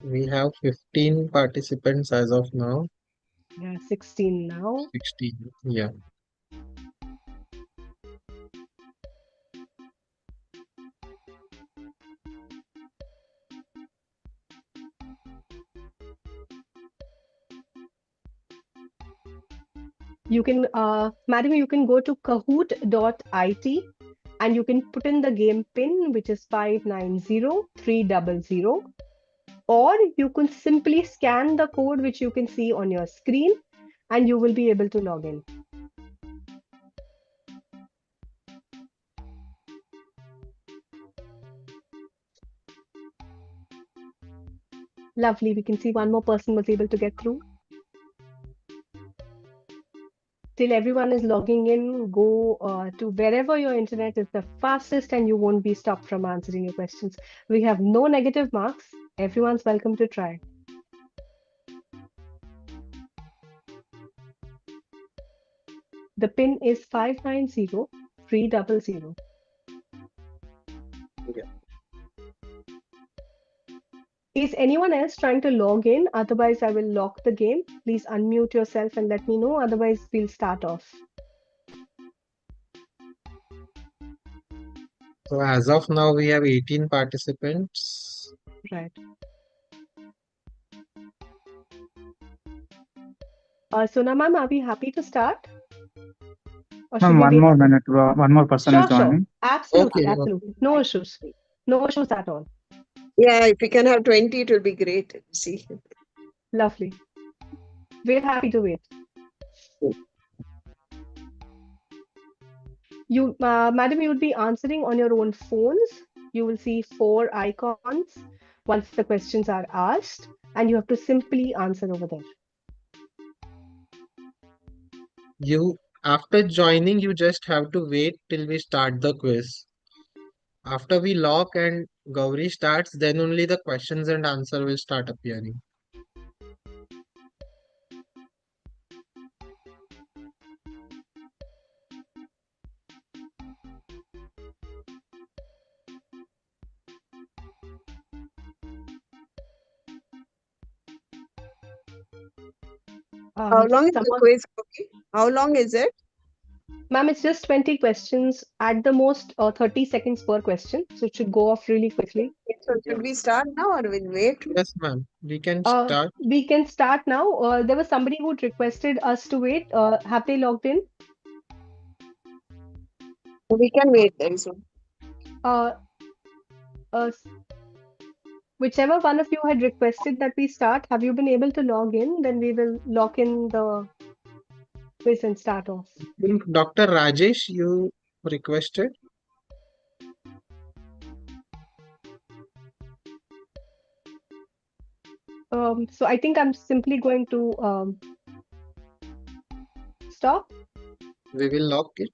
We have 15 participants as of now. Yeah, 16 now. 16. Yeah. You can, madam, you can go to kahoot.it and you can put in the game pin, which is 590300. Or you can simply scan the code, which you can see on your screen, and you will be able to log in. Lovely. We can see one more person was able to get through. Till everyone is logging in, go to wherever your internet is the fastest and you won't be stopped from answering your questions. We have no negative marks. Everyone's welcome to try. The pin is 590300. Yeah. Is anyone else trying to log in? Otherwise, I will lock the game. Please unmute yourself and let me know. Otherwise, we'll start off. So as of now, we have 18 participants. Right. Sona ma'am, are we happy to start? Or should Ma'am, we one wait? more minute. One more person is Sure. joining. Absolutely, Okay, absolutely. No issues. No issues at all. Yeah, if we can have 20, it will be great. See. Lovely. We're happy to wait. You, madam, you would be answering on your own phones. You will see 4 icons once the questions are asked, and you have to simply answer over there. After joining, you just have to wait till we start the quiz. After we lock and Gauri starts, then only the questions and answer will start appearing. How long is the Someone, quiz? Okay. How long is it? ma'am, it's just 20 questions at the most, 30 seconds per question, so it should go off really quickly. So should we start now or we'll wait? Yes, ma'am. We can Uh, start. we can start now. There was somebody who requested us to wait. Have they logged in? We can wait then. So Uh, whichever one of you had requested that we start, have you been able to log in? Then we will lock in the quiz and start off. I think Dr. Rajesh, you requested. So I think I'm simply going to stop. We will lock it.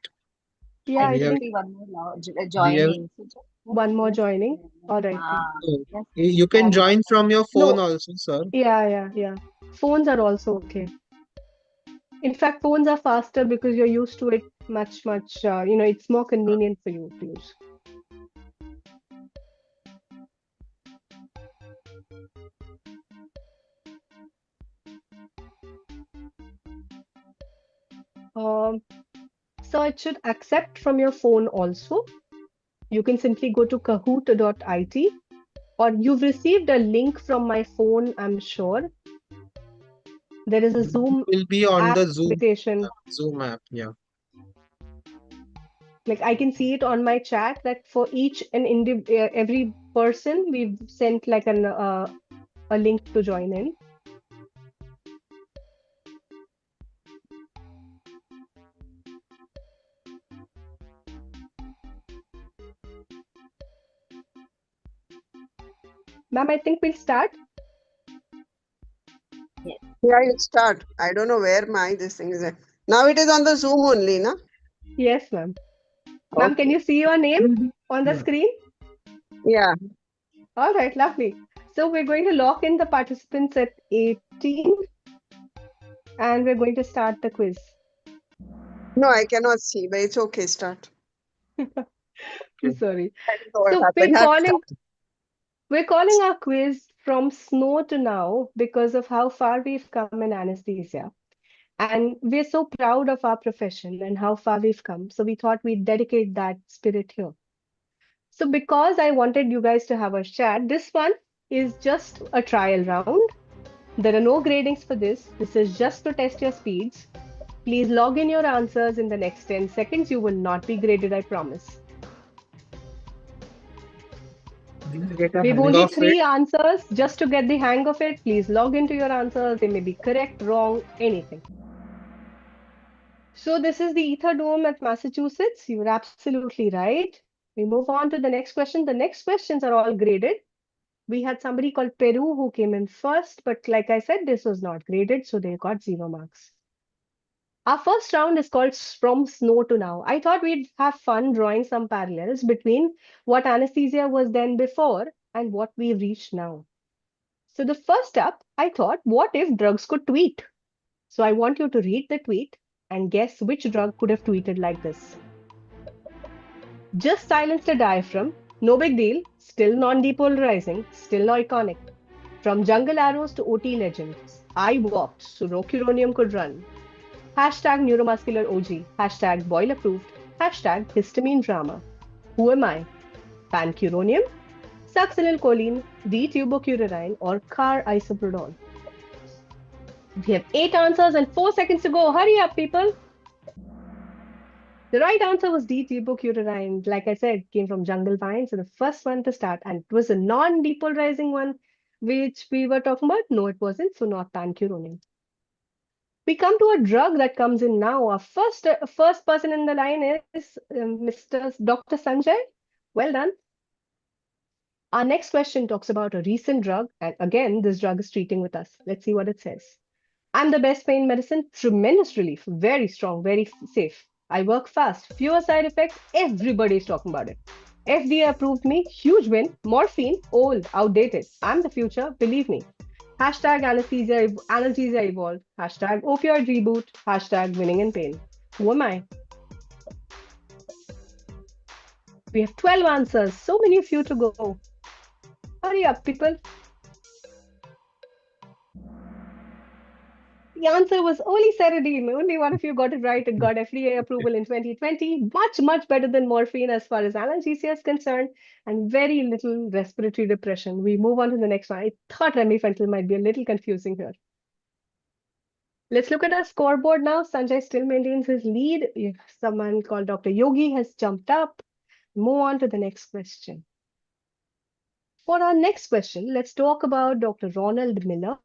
Yeah, I We I have, think see one more we have joining. So just one more let's joining. All right. let's you can have join from your phone No, also, sir. yeah. Phones are also okay. In fact, phones are faster because you're used to it much. It's more convenient for you to use. So it should accept from your phone also. You can simply go to kahoot.it, or you've received a link from my phone, I'm sure. There is a It Zoom will be on app the Zoom invitation. Zoom app. Yeah. Like I can see it on my chat that for each and every person, we've sent like a link to join in. Ma'am, I think we'll start. yeah, you start. I don't know where this thing is at. Now it is on the Zoom only, na? Yes, ma'am. Ma'am, can Okay. you see your name on the Yeah. screen? Yeah. All right, lovely. So we're going to lock in the participants at 18 and we're going to start the quiz. No, I cannot see, but it's okay. Start. Sorry. I don't know what So happened. we're calling our quiz From Snow to Now because of how far we've come in anesthesia. And we're so proud of our profession and how far we've come. So we thought we'd dedicate that spirit here. So because I wanted you guys to have a chat, this one is just a trial round. There are no gradings for this. This is just to test your speeds. Please log in your answers in the next 10 seconds. You will not be graded, I promise. Please get a We have hang only of it. 3 answers. Just to get the hang of it, please log into your answers. They may be correct, wrong, anything. So this is the Ether Dome at Massachusetts. You're absolutely right. We move on to the next question. The next questions are all graded. We had somebody called Peru who came in first, but like I said, this was not graded, so they got 0 marks. Our first round is called From Snow to Now. I thought we'd have fun drawing some parallels between what anesthesia was then before and what we've reached now. So the first up, I thought, what if drugs could tweet? So I want you to read the tweet and guess which drug could have tweeted like this. Just silence the diaphragm. No big deal. Still non-depolarizing. Still iconic. From jungle arrows to OT legends, I walked so Rocuronium could run. Hashtag neuromuscular OG, hashtag boil approved, hashtag histamine drama. Who am I? Pancuronium, succinylcholine, D-tubocurarine, or car-isoprodol? We have 8 answers and 4 seconds to go. Hurry up, people. The right answer was D-tubocurarine. Like I said, came from jungle vines, so the first one to start, and it was a non-depolarizing one, which we were talking about. No, it wasn't, so not pancuronium. We come to a drug that comes in now. Our first person in the line is Mr. Dr. Sanjay. Well done. Our next question talks about a recent drug, and again, this drug is treating with us. Let's see what it says. I'm the best pain medicine, tremendous relief, very strong, very safe. I work fast, fewer side effects, everybody's talking about it. FDA approved me, huge win, morphine, old, outdated. I'm the future, believe me. Hashtag analgesia evolved, hashtag opioid reboot, hashtag winning in pain. Who am I? We have 12 answers, so many of you to go. Hurry up, people. The answer was Oliceridine. Only one of you got it right. It got FDA approval in 2020. Much, much better than morphine as far as analgesia is concerned, and very little respiratory depression. We move on to the next one. I thought remifentanil might be a little confusing here. Let's look at our scoreboard now. Sanjay still maintains his lead. Someone called Dr. Yogi has jumped up. Move on to the next question. For our next question, let's talk about Dr. Ronald Miller,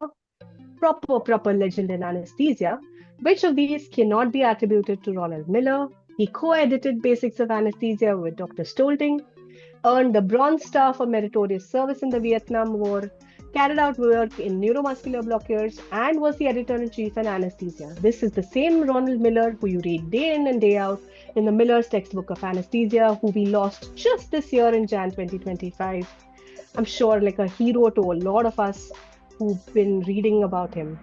proper legend in anesthesia. Which of these cannot be attributed to Ronald Miller? He co-edited Basics of Anesthesia with Dr. Stolting, earned the Bronze Star for meritorious service in the Vietnam War, carried out work in neuromuscular blockers, and was the editor-in-chief in anesthesia. This is the same Ronald Miller who you read day in and day out in the Miller's textbook of anesthesia, who we lost just this year in Jan 2025. I'm sure like a hero to a lot of us who've been reading about him.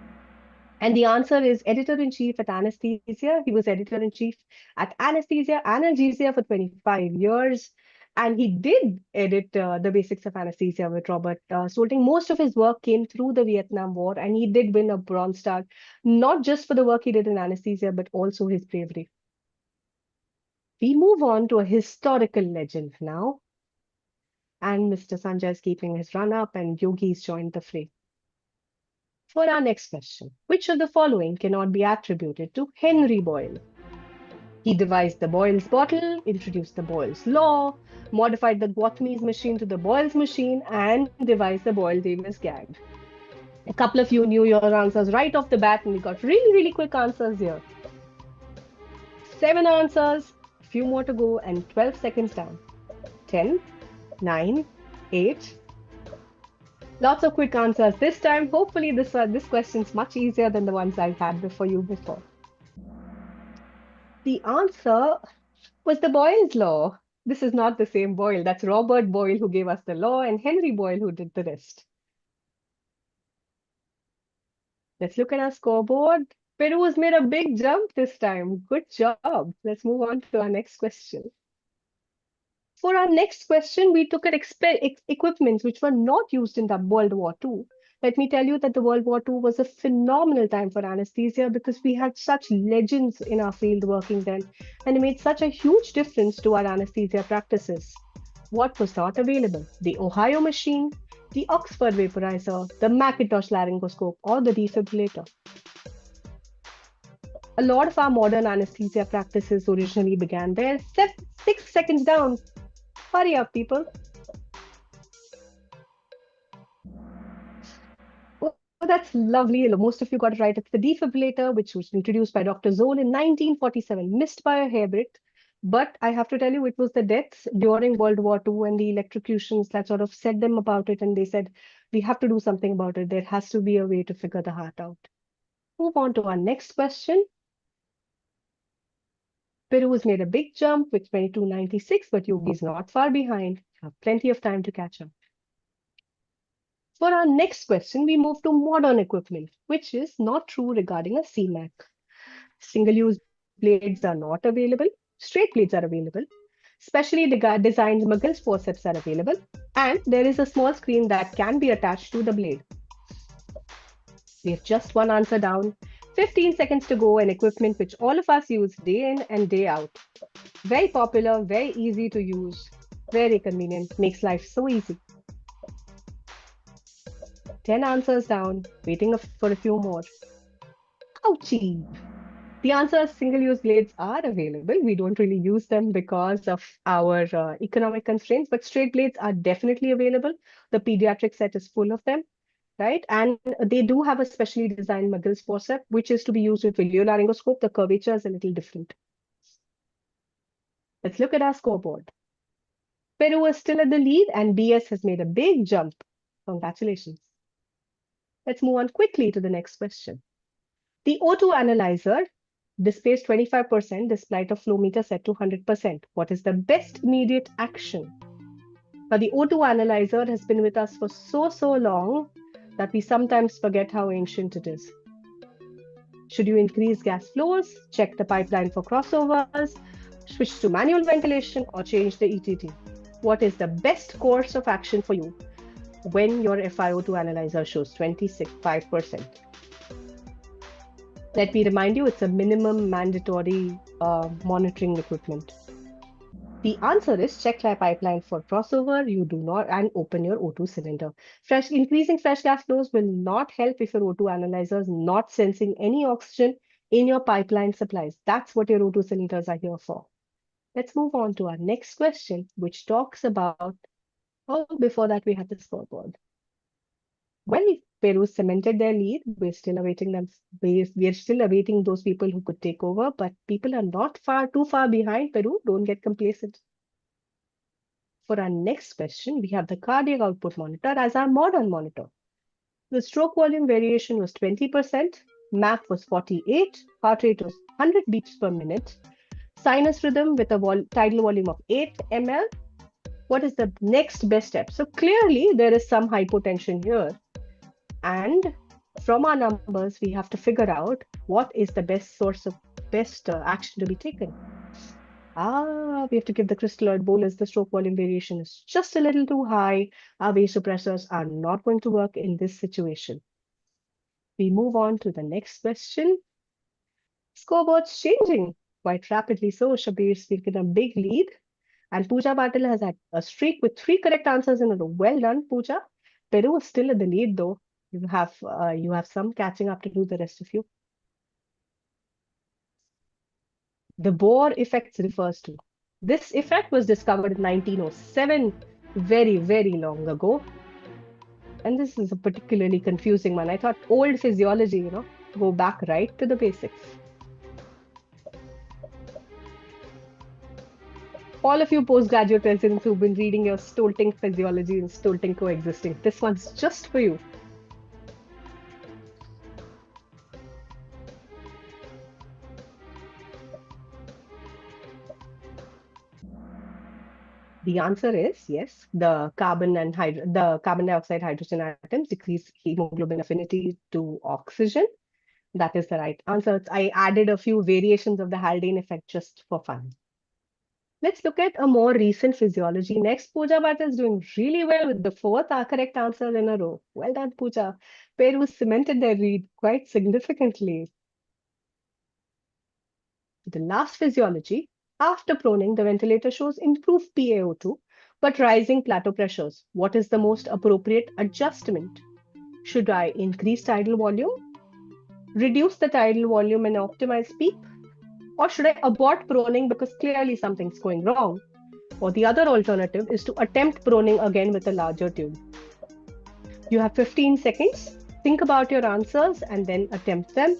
And the answer is editor-in-chief at Anesthesia. He was editor-in-chief at Anesthesia, Analgesia for 25 years. And he did edit the Basics of Anesthesia with Robert Stolting. Most of his work came through the Vietnam War, and he did win a Bronze Star, not just for the work he did in anesthesia, but also his bravery. We move on to a historical legend now. And Mr. Sanjay is keeping his run up, and Yogi's joined the fray. For our next question, which of the following cannot be attributed to Henry Boyle? He devised the Boyle's bottle, introduced the Boyle's law, modified the Guatmese machine to the Boyle's machine, and devised the Boyle-Davis gag. A couple of you knew your answers right off the bat, and we got really quick answers here. 7 answers, a few more to go, and 12 seconds down. 10, 9, 8. Lots of quick answers this time. Hopefully this question's much easier than the ones I've had before you before. The answer was the Boyle's law. This is not the same Boyle. That's Robert Boyle who gave us the law, and Henry Boyle who did the rest. Let's look at our scoreboard. Peru has made a big jump this time. Good job. Let's move on to our next question. For our next question, we took at equipments which were not used in the World War II. Let me tell you that the World War II was a phenomenal time for anesthesia because we had such legends in our field working then, and it made such a huge difference to our anesthesia practices. What was not available? The Ohio machine, the Oxford vaporizer, the Macintosh laryngoscope, or the defibrillator. A lot of our modern anesthesia practices originally began there. 6 seconds down. Hurry up, people. Oh, that's lovely. Most of you got it right. It's the defibrillator, which was introduced by Dr. Zoll in 1947, missed by a hairbreadth. But I have to tell you, it was the deaths during World War II and the electrocutions that sort of set them about it. And they said, we have to do something about it. There has to be a way to figure the heart out. Move on to our next question. Peru has made a big jump with 2296, but Yogi is not far behind. Have plenty of time to catch up. For our next question, we move to modern equipment, which is not true regarding a CMAC. Single-use blades are not available. Straight blades are available. Specially designed McGill's forceps are available. And there is a small screen that can be attached to the blade. We have just one answer down, 15 seconds to go, and equipment which all of us use day in and day out. Very popular, very easy to use, very convenient, makes life so easy. 10 answers down, waiting for a few more. How cheap? The answer is single-use blades are available. We don't really use them because of our economic constraints, but straight blades are definitely available. The pediatric set is full of them, right? And they do have a specially designed Muggles forceps, which is to be used with videolaryngoscope. The curvature is a little different. Let's look at our scoreboard. Peru is still at the lead and BS has made a big jump. Congratulations. Let's move on quickly to the next question. The O2 analyzer displays 25% despite a flow meter set to 100%. What is the best immediate action? Now, the O2 analyzer has been with us for so long that we sometimes forget how ancient it is. Should you increase gas flows, check the pipeline for crossovers, switch to manual ventilation, or change the ETT? What is the best course of action for you when your FiO2 analyzer shows 25%? Let me remind you, it's a minimum mandatory monitoring equipment. The answer is check the pipeline for crossover. You do not, and open your O2 cylinder. Increasing fresh gas flows will not help if your O2 analyzer is not sensing any oxygen in your pipeline supplies. That's what your O2 cylinders are here for. Let's move on to our next question, which talks about, oh, before that we have the scoreboard. Well, Peru cemented their lead. We're still awaiting them. We're still awaiting those people who could take over, but people are not too far behind Peru. Don't get complacent. For our next question, we have the cardiac output monitor as our modern monitor. The stroke volume variation was 20%, MAP was 48, heart rate was 100 beats per minute, sinus rhythm with a tidal volume of 8 ml. What is the next best step? So clearly there is some hypotension here. And from our numbers, we have to figure out what is the best source of action to be taken. We have to give the crystalloid bolus. The stroke volume variation is just a little too high. Our vasopressors are not going to work in this situation. We move on to the next question. Scoreboard's changing quite rapidly. So Shabir's taken a big lead. And Pooja Patil has had a streak with 3 correct answers in a row. Well done, Pooja. Peru is still at the lead, though. You have some catching up to do, the rest of you. The Bohr effect refers to. This effect was discovered in 1907, very long ago. And this is a particularly confusing one. I thought old physiology, go back right to the basics. All of you postgraduate residents who've been reading your stolting physiology and stolting coexisting, this one's just for you. The answer is yes. The carbon dioxide hydrogen atoms decrease hemoglobin affinity to oxygen. That is the right answer. I added a few variations of the Haldane effect just for fun. Let's look at a more recent physiology. Next, Pooja Bhatt is doing really well with the 4th correct answer in a row. Well done, Pooja. Peru cemented their lead quite significantly. The last physiology, after proning, the ventilator shows improved PaO2, but rising plateau pressures. What is the most appropriate adjustment? Should I increase tidal volume, reduce the tidal volume and optimize PEEP? Or should I abort proning because clearly something's going wrong? Or the other alternative is to attempt proning again with a larger tube. You have 15 seconds. Think about your answers and then attempt them.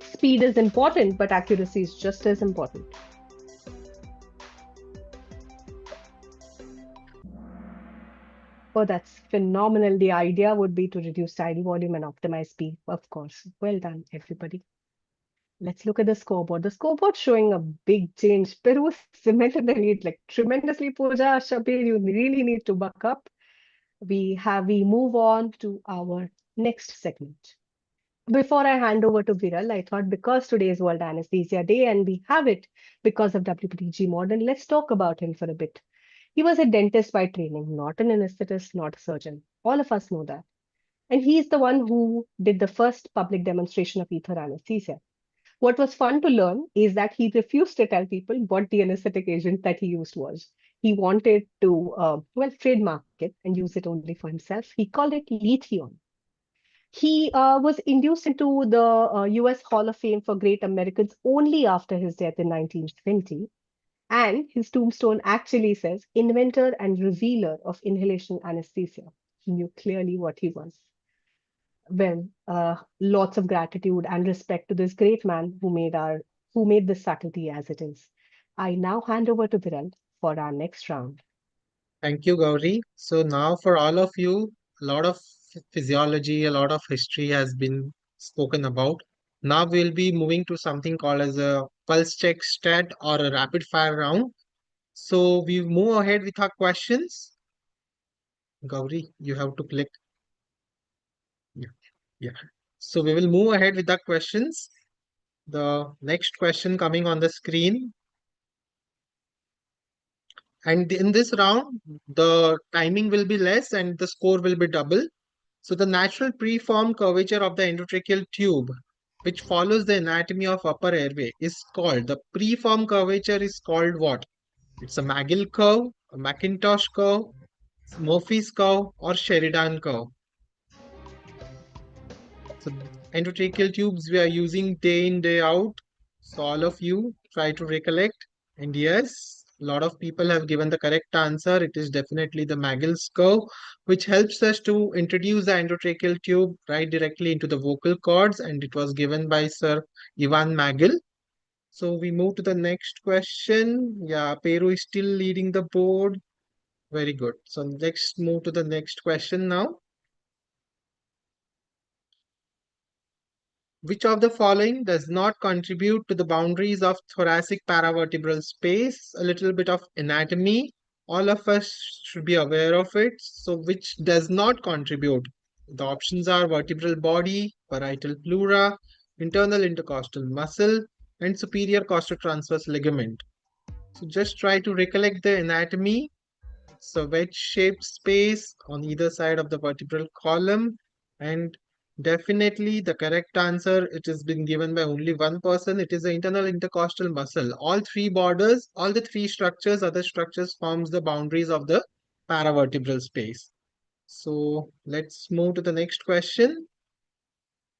Speed is important, but accuracy is just as important. Oh, that's phenomenal. The idea would be to reduce tidal volume and optimize speed, of course. Well done, everybody. Let's look at the scoreboard. The scoreboard showing a big change. Peru cemented the lead like tremendously. Pooja, Shabir, you really need to buck up. We move on to our next segment. Before I hand over to Viral, I thought because today is World Anesthesia Day and we have it because of WPTG Modern, let's talk about him for a bit. He was a dentist by training, not an anesthetist, not a surgeon. All of us know that. And he's the one who did the first public demonstration of ether anesthesia. What was fun to learn is that he refused to tell people what the anesthetic agent that he used was. He wanted to, well, trademark it and use it only for himself. He called it lithium. He was induced into the US Hall of Fame for Great Americans only after his death in 1920. And his tombstone actually says, inventor and revealer of inhalation anesthesia. He knew clearly what he was. Well, lots of gratitude and respect to this great man who made this faculty as it is. I now hand over to Viral for our next round. Thank you, Gauri. So now for all of you, a lot of physiology, a lot of history has been spoken about. Now we'll be moving to something called as a pulse check stat or a rapid fire round. So we move ahead with our questions. Gauri, you have to click. Yeah, yeah. So we will move ahead with the questions. The next question coming on the screen. And in this round, the timing will be less and the score will be double. So the natural preformed curvature of the endotracheal tube, which follows the anatomy of upper airway, is called, the preformed curvature is called what? It's a Magill curve, a Macintosh curve, Murphy's curve, or Sheridan curve. So endotracheal tubes we are using day in, day out. So all of you try to recollect. And yes, a lot of people have given the correct answer. It is definitely the Magill's curve, which helps us to introduce the endotracheal tube right directly into the vocal cords. And it was given by Sir Ivan Magill. So we move to the next question. Yeah, Peru is still leading the board. Very good. So let's move to the next question now. Which of the following does not contribute to the boundaries of thoracic paravertebral space? A little bit of anatomy. All of us should be aware of it. So, which does not contribute? The options are vertebral body, parietal pleura, internal intercostal muscle, and superior costotransverse ligament. So, just try to recollect the anatomy. It's a wedge-shaped space on either side of the vertebral column, and definitely the correct answer, it has been given by only one person. It is the internal intercostal muscle. All three borders, all the three structures, other structures forms the boundaries of the paravertebral space. So let's move to the next question.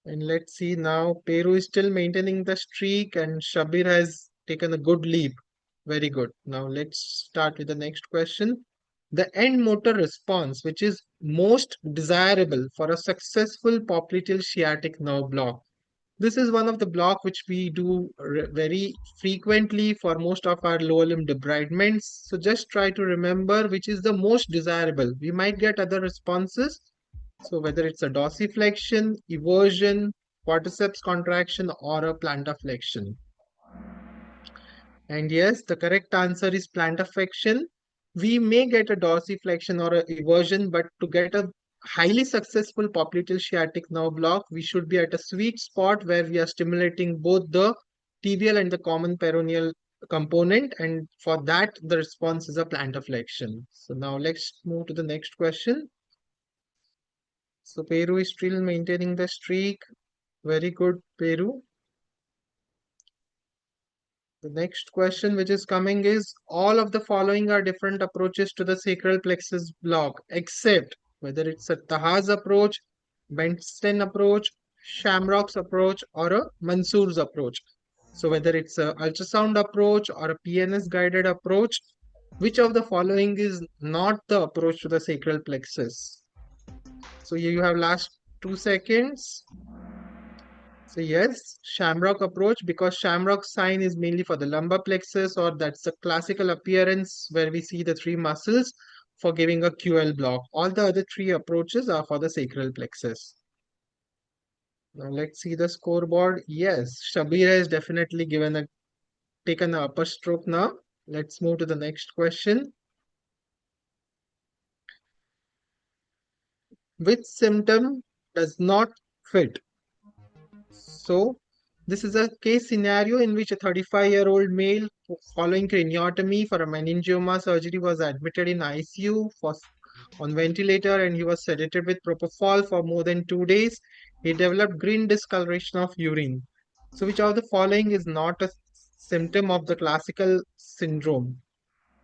And let's see now, Peru is still maintaining the streak and Shabir has taken a good leap. Very good. Now let's start with the next question. The end motor response, which is most desirable for a successful popliteal sciatic nerve block. This is one of the block which we do very frequently for most of our lower limb debridements. So just try to remember which is the most desirable. We might get other responses. So whether it's a dorsiflexion, eversion, quadriceps contraction, or a plantar flexion. And yes, the correct answer is plantar flexion. We may get a dorsiflexion or a eversion, but to get a highly successful popliteal sciatic nerve block, we should be at a sweet spot where we are stimulating both the tibial and the common peroneal component. And for that, the response is a plantar flexion. So now let's move to the next question. So Peru is still maintaining the streak. Very good, Peru. The next question which is coming is, all of the following are different approaches to the sacral plexus block, except whether it's a Tahaz approach, Bentstein approach, Shamrock's approach, or a Mansour's approach. So whether it's a ultrasound approach or a PNS guided approach, which of the following is not the approach to the sacral plexus? So here you have last 2 seconds. So yes, Shamrock approach, because Shamrock sign is mainly for the lumbar plexus, or that's the classical appearance where we see the three muscles for giving a QL block. All the other three approaches are for the sacral plexus. Now let's see the scoreboard. Yes, Shabir has definitely taken the upper stroke now. Let's move to the next question. Which symptom does not fit? So this is a case scenario in which a 35-year-old male following craniotomy for a meningioma surgery was admitted in ICU for on ventilator and he was sedated with propofol for more than 2 days. He developed green discoloration of urine. So, which of the following is not a symptom of the classical syndrome?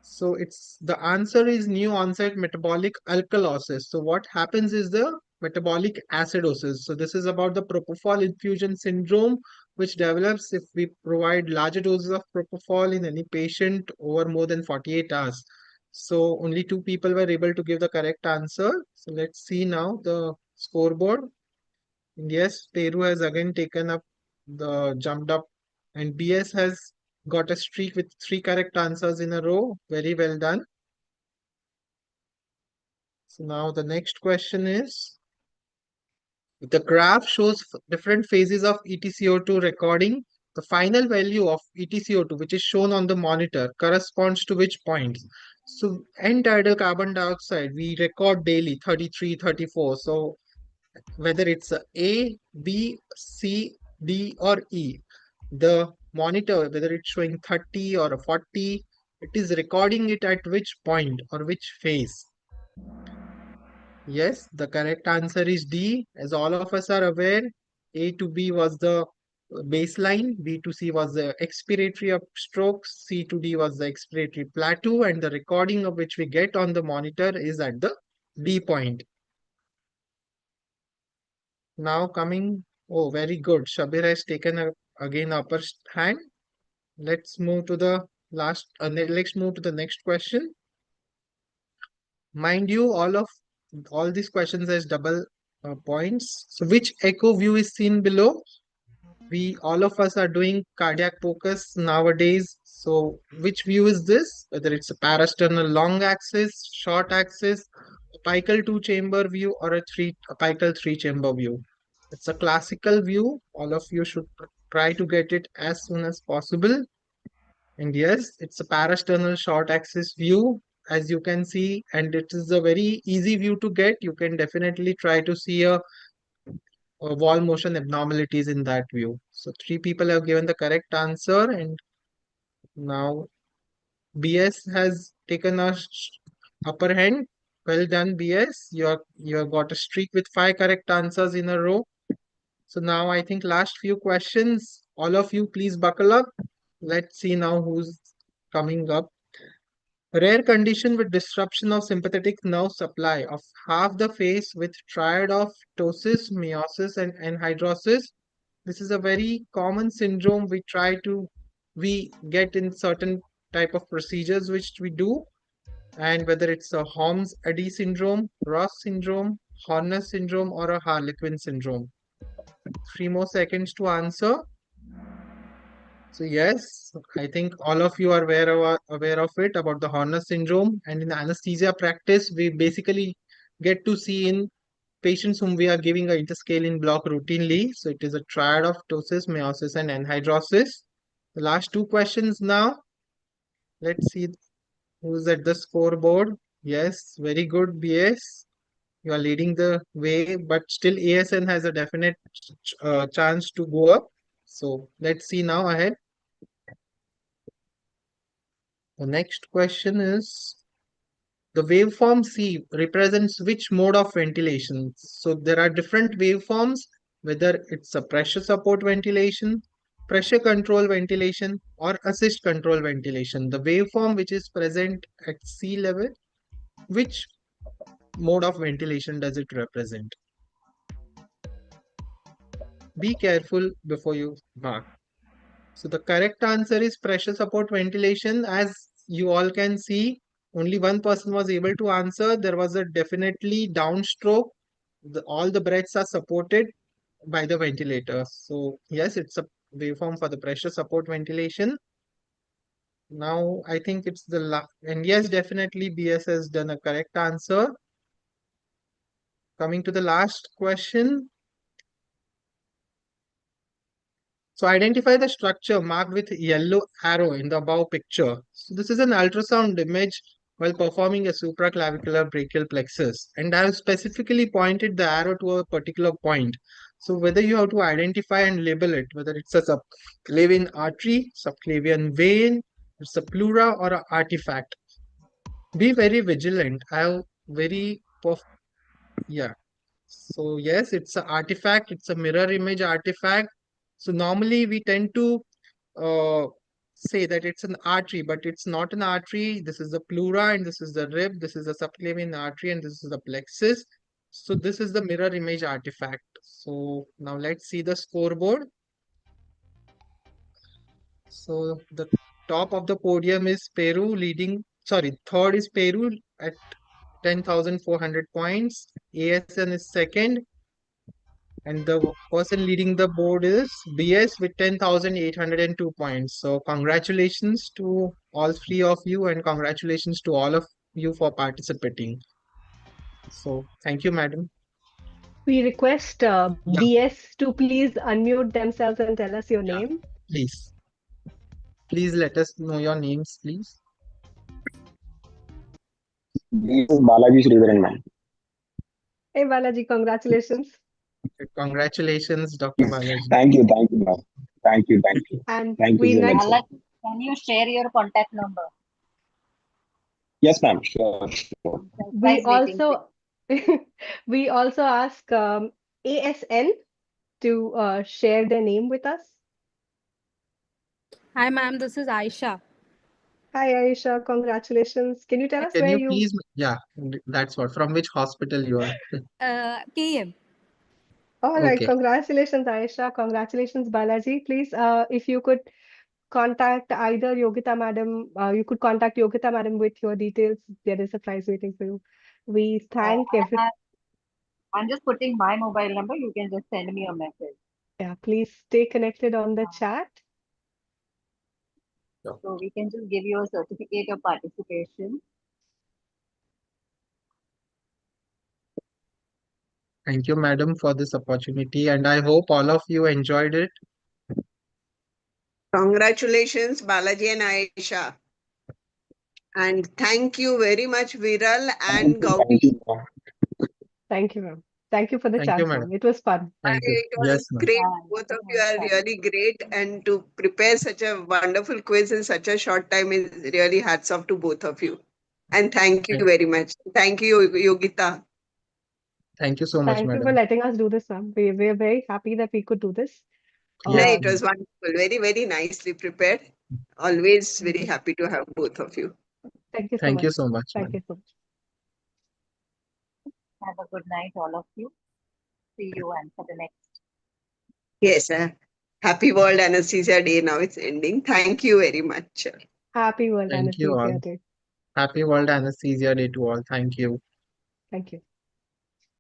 So it's the answer is new onset metabolic alkalosis. So what happens is the metabolic acidosis. So this is about the propofol infusion syndrome, which develops if we provide larger doses of propofol in any patient over more than 48 hours. So only two people were able to give the correct answer. So let's see now the scoreboard. Yes, Peru has again taken up the jumped up, and BS has got a streak with three correct answers in a row. Very well done. So now the next question is, the graph shows different phases of EtCO2 recording. The final value of EtCO2, which is shown on the monitor, corresponds to which points? So end tidal carbon dioxide, we record daily 33, 34. So whether it's A, B, C, D, or E, the monitor, whether it's showing 30 or a 40, it is recording it at which point or which phase? Yes, the correct answer is D. As all of us are aware, A to B was the baseline, B to C was the expiratory upstroke, C to D was the expiratory plateau, and the recording of which we get on the monitor is at the D point. Now coming, oh, very good. Shabir has taken again upper hand. Let's move to the let's move to the next question. Mind you, all these questions has double points. So which echo view is seen below? We all of us are doing cardiac focus nowadays. So which view is this? Whether it's a parasternal long axis, short axis, apical two chamber view, or a apical three chamber view. It's a classical view. All of you should try to get it as soon as possible. And yes, it's a parasternal short axis view, as you can see, and it is a very easy view to get. You can definitely try to see a wall motion abnormalities in that view. So three people have given the correct answer, and now BS has taken a upper hand. Well done, BS. You have got a streak with 5 correct answers in a row. So now I think last few questions. All of you, please buckle up. Let's see now who's coming up. Rare condition with disruption of sympathetic nerve supply of half the face with triad of ptosis, meiosis, and anhidrosis. This is a very common syndrome we get in certain type of procedures which we do, and whether it's a Holmes-Addy syndrome, Ross syndrome, Horner syndrome, or a Harlequin syndrome. 3 more seconds to answer. So yes, I think all of you are aware of it about the Horner syndrome. And in anesthesia practice, we basically get to see in patients whom we are giving a interscalene block routinely. So it is a triad of ptosis, meiosis, and anhidrosis. The last two questions now. Let's see who's at the scoreboard. Yes, very good, BS. You are leading the way, but still ASN has a definite chance to go up. So let's see now ahead. The next question is, the waveform C represents which mode of ventilation? So there are different waveforms, whether it's a pressure support ventilation, pressure control ventilation, or assist control ventilation. The waveform which is present at C level, which mode of ventilation does it represent? Be careful before you mark. So the correct answer is pressure support ventilation. As you all can see, only one person was able to answer. There was a definitely downstroke. All the breaths are supported by the ventilator. So yes, it's a waveform for the pressure support ventilation. Now I think it's the last, and yes, definitely BS has done a correct answer. Coming to the last question. So identify the structure marked with yellow arrow in the above picture. So this is an ultrasound image while performing a supraclavicular brachial plexus. And I have specifically pointed the arrow to a particular point. So whether you have to identify and label it, whether it's a subclavian artery, subclavian vein, it's a pleura or an artifact. Be very vigilant. I have very yeah. So yes, it's an artifact. It's a mirror image artifact. So normally we tend to uh, say that it's an artery, but it's not an artery. This is the pleura, and this is the rib. This is the subclavian artery, and this is the plexus. So this is the mirror image artifact. So now let's see the scoreboard. So the top of the podium is Peru leading. Sorry, third is Peru at 10,400 points. ASN is second. And the person leading the board is BS with 10,802 points. So congratulations to all three of you and congratulations to all of you for participating. So thank you, madam. We request Yeah, BS to please unmute themselves and tell us your yeah, name. please. Please let us know your names, please. This is Balaji Sridharan, ma'am. Hey Balaji, congratulations. Congratulations, Dr. Balaji. Thank you, ma'am. Thank you. And Thank you we so much, next sir. Balaji, can you share your contact number? Yes, ma'am. Sure. I'm we surprise waiting for you. also we also ask ASN to share their name with us. Hi, ma'am. This is Aisha. Hi Aisha, congratulations. Can you tell us Can where you you please, yeah, that's what, from which hospital you are? KM. All right, Okay, congratulations, Aisha. Congratulations, Balaji. Please, if you could contact either Yogita madam, you could contact Yogita madam with your details. There is a prize waiting for you. We thank every, I'm just putting my mobile number. You can just send me a message. yeah, please stay connected on the chat. So we can just give you a certificate of participation. thank you, madam, for this opportunity, and I hope all of you enjoyed it. Congratulations, Balaji and Aisha. And thank you very much, Viral and Gauri. Thank you, ma'am. Thank you, ma'am. Thank you for the Thank you, chance, madam. ma'am. It was fun. Thank you. It Yes, was ma'am. great. Yeah, Both it of you was are fun. really great. And to prepare such a wonderful quiz in such a short time is really hats off to both of you. And thank you very much. Thank you, Yogita. Thank you so much, Thank you for madam. letting us do this, ma'am. We're very happy that we could do this. No, Yes, Uh, it ma'am. was wonderful. Very, very nicely prepared. Always very happy to have both of you. Thank you so Thank you much. so much, Thank you madam. so much. Have a good night, all of you. See you and for the next. Yes, happy World Anesthesia Day. Now it's ending. Thank you very much. Happy World Thank you Anesthesia all. Day. Happy World Anesthesia Day to all. Thank you. Thank you.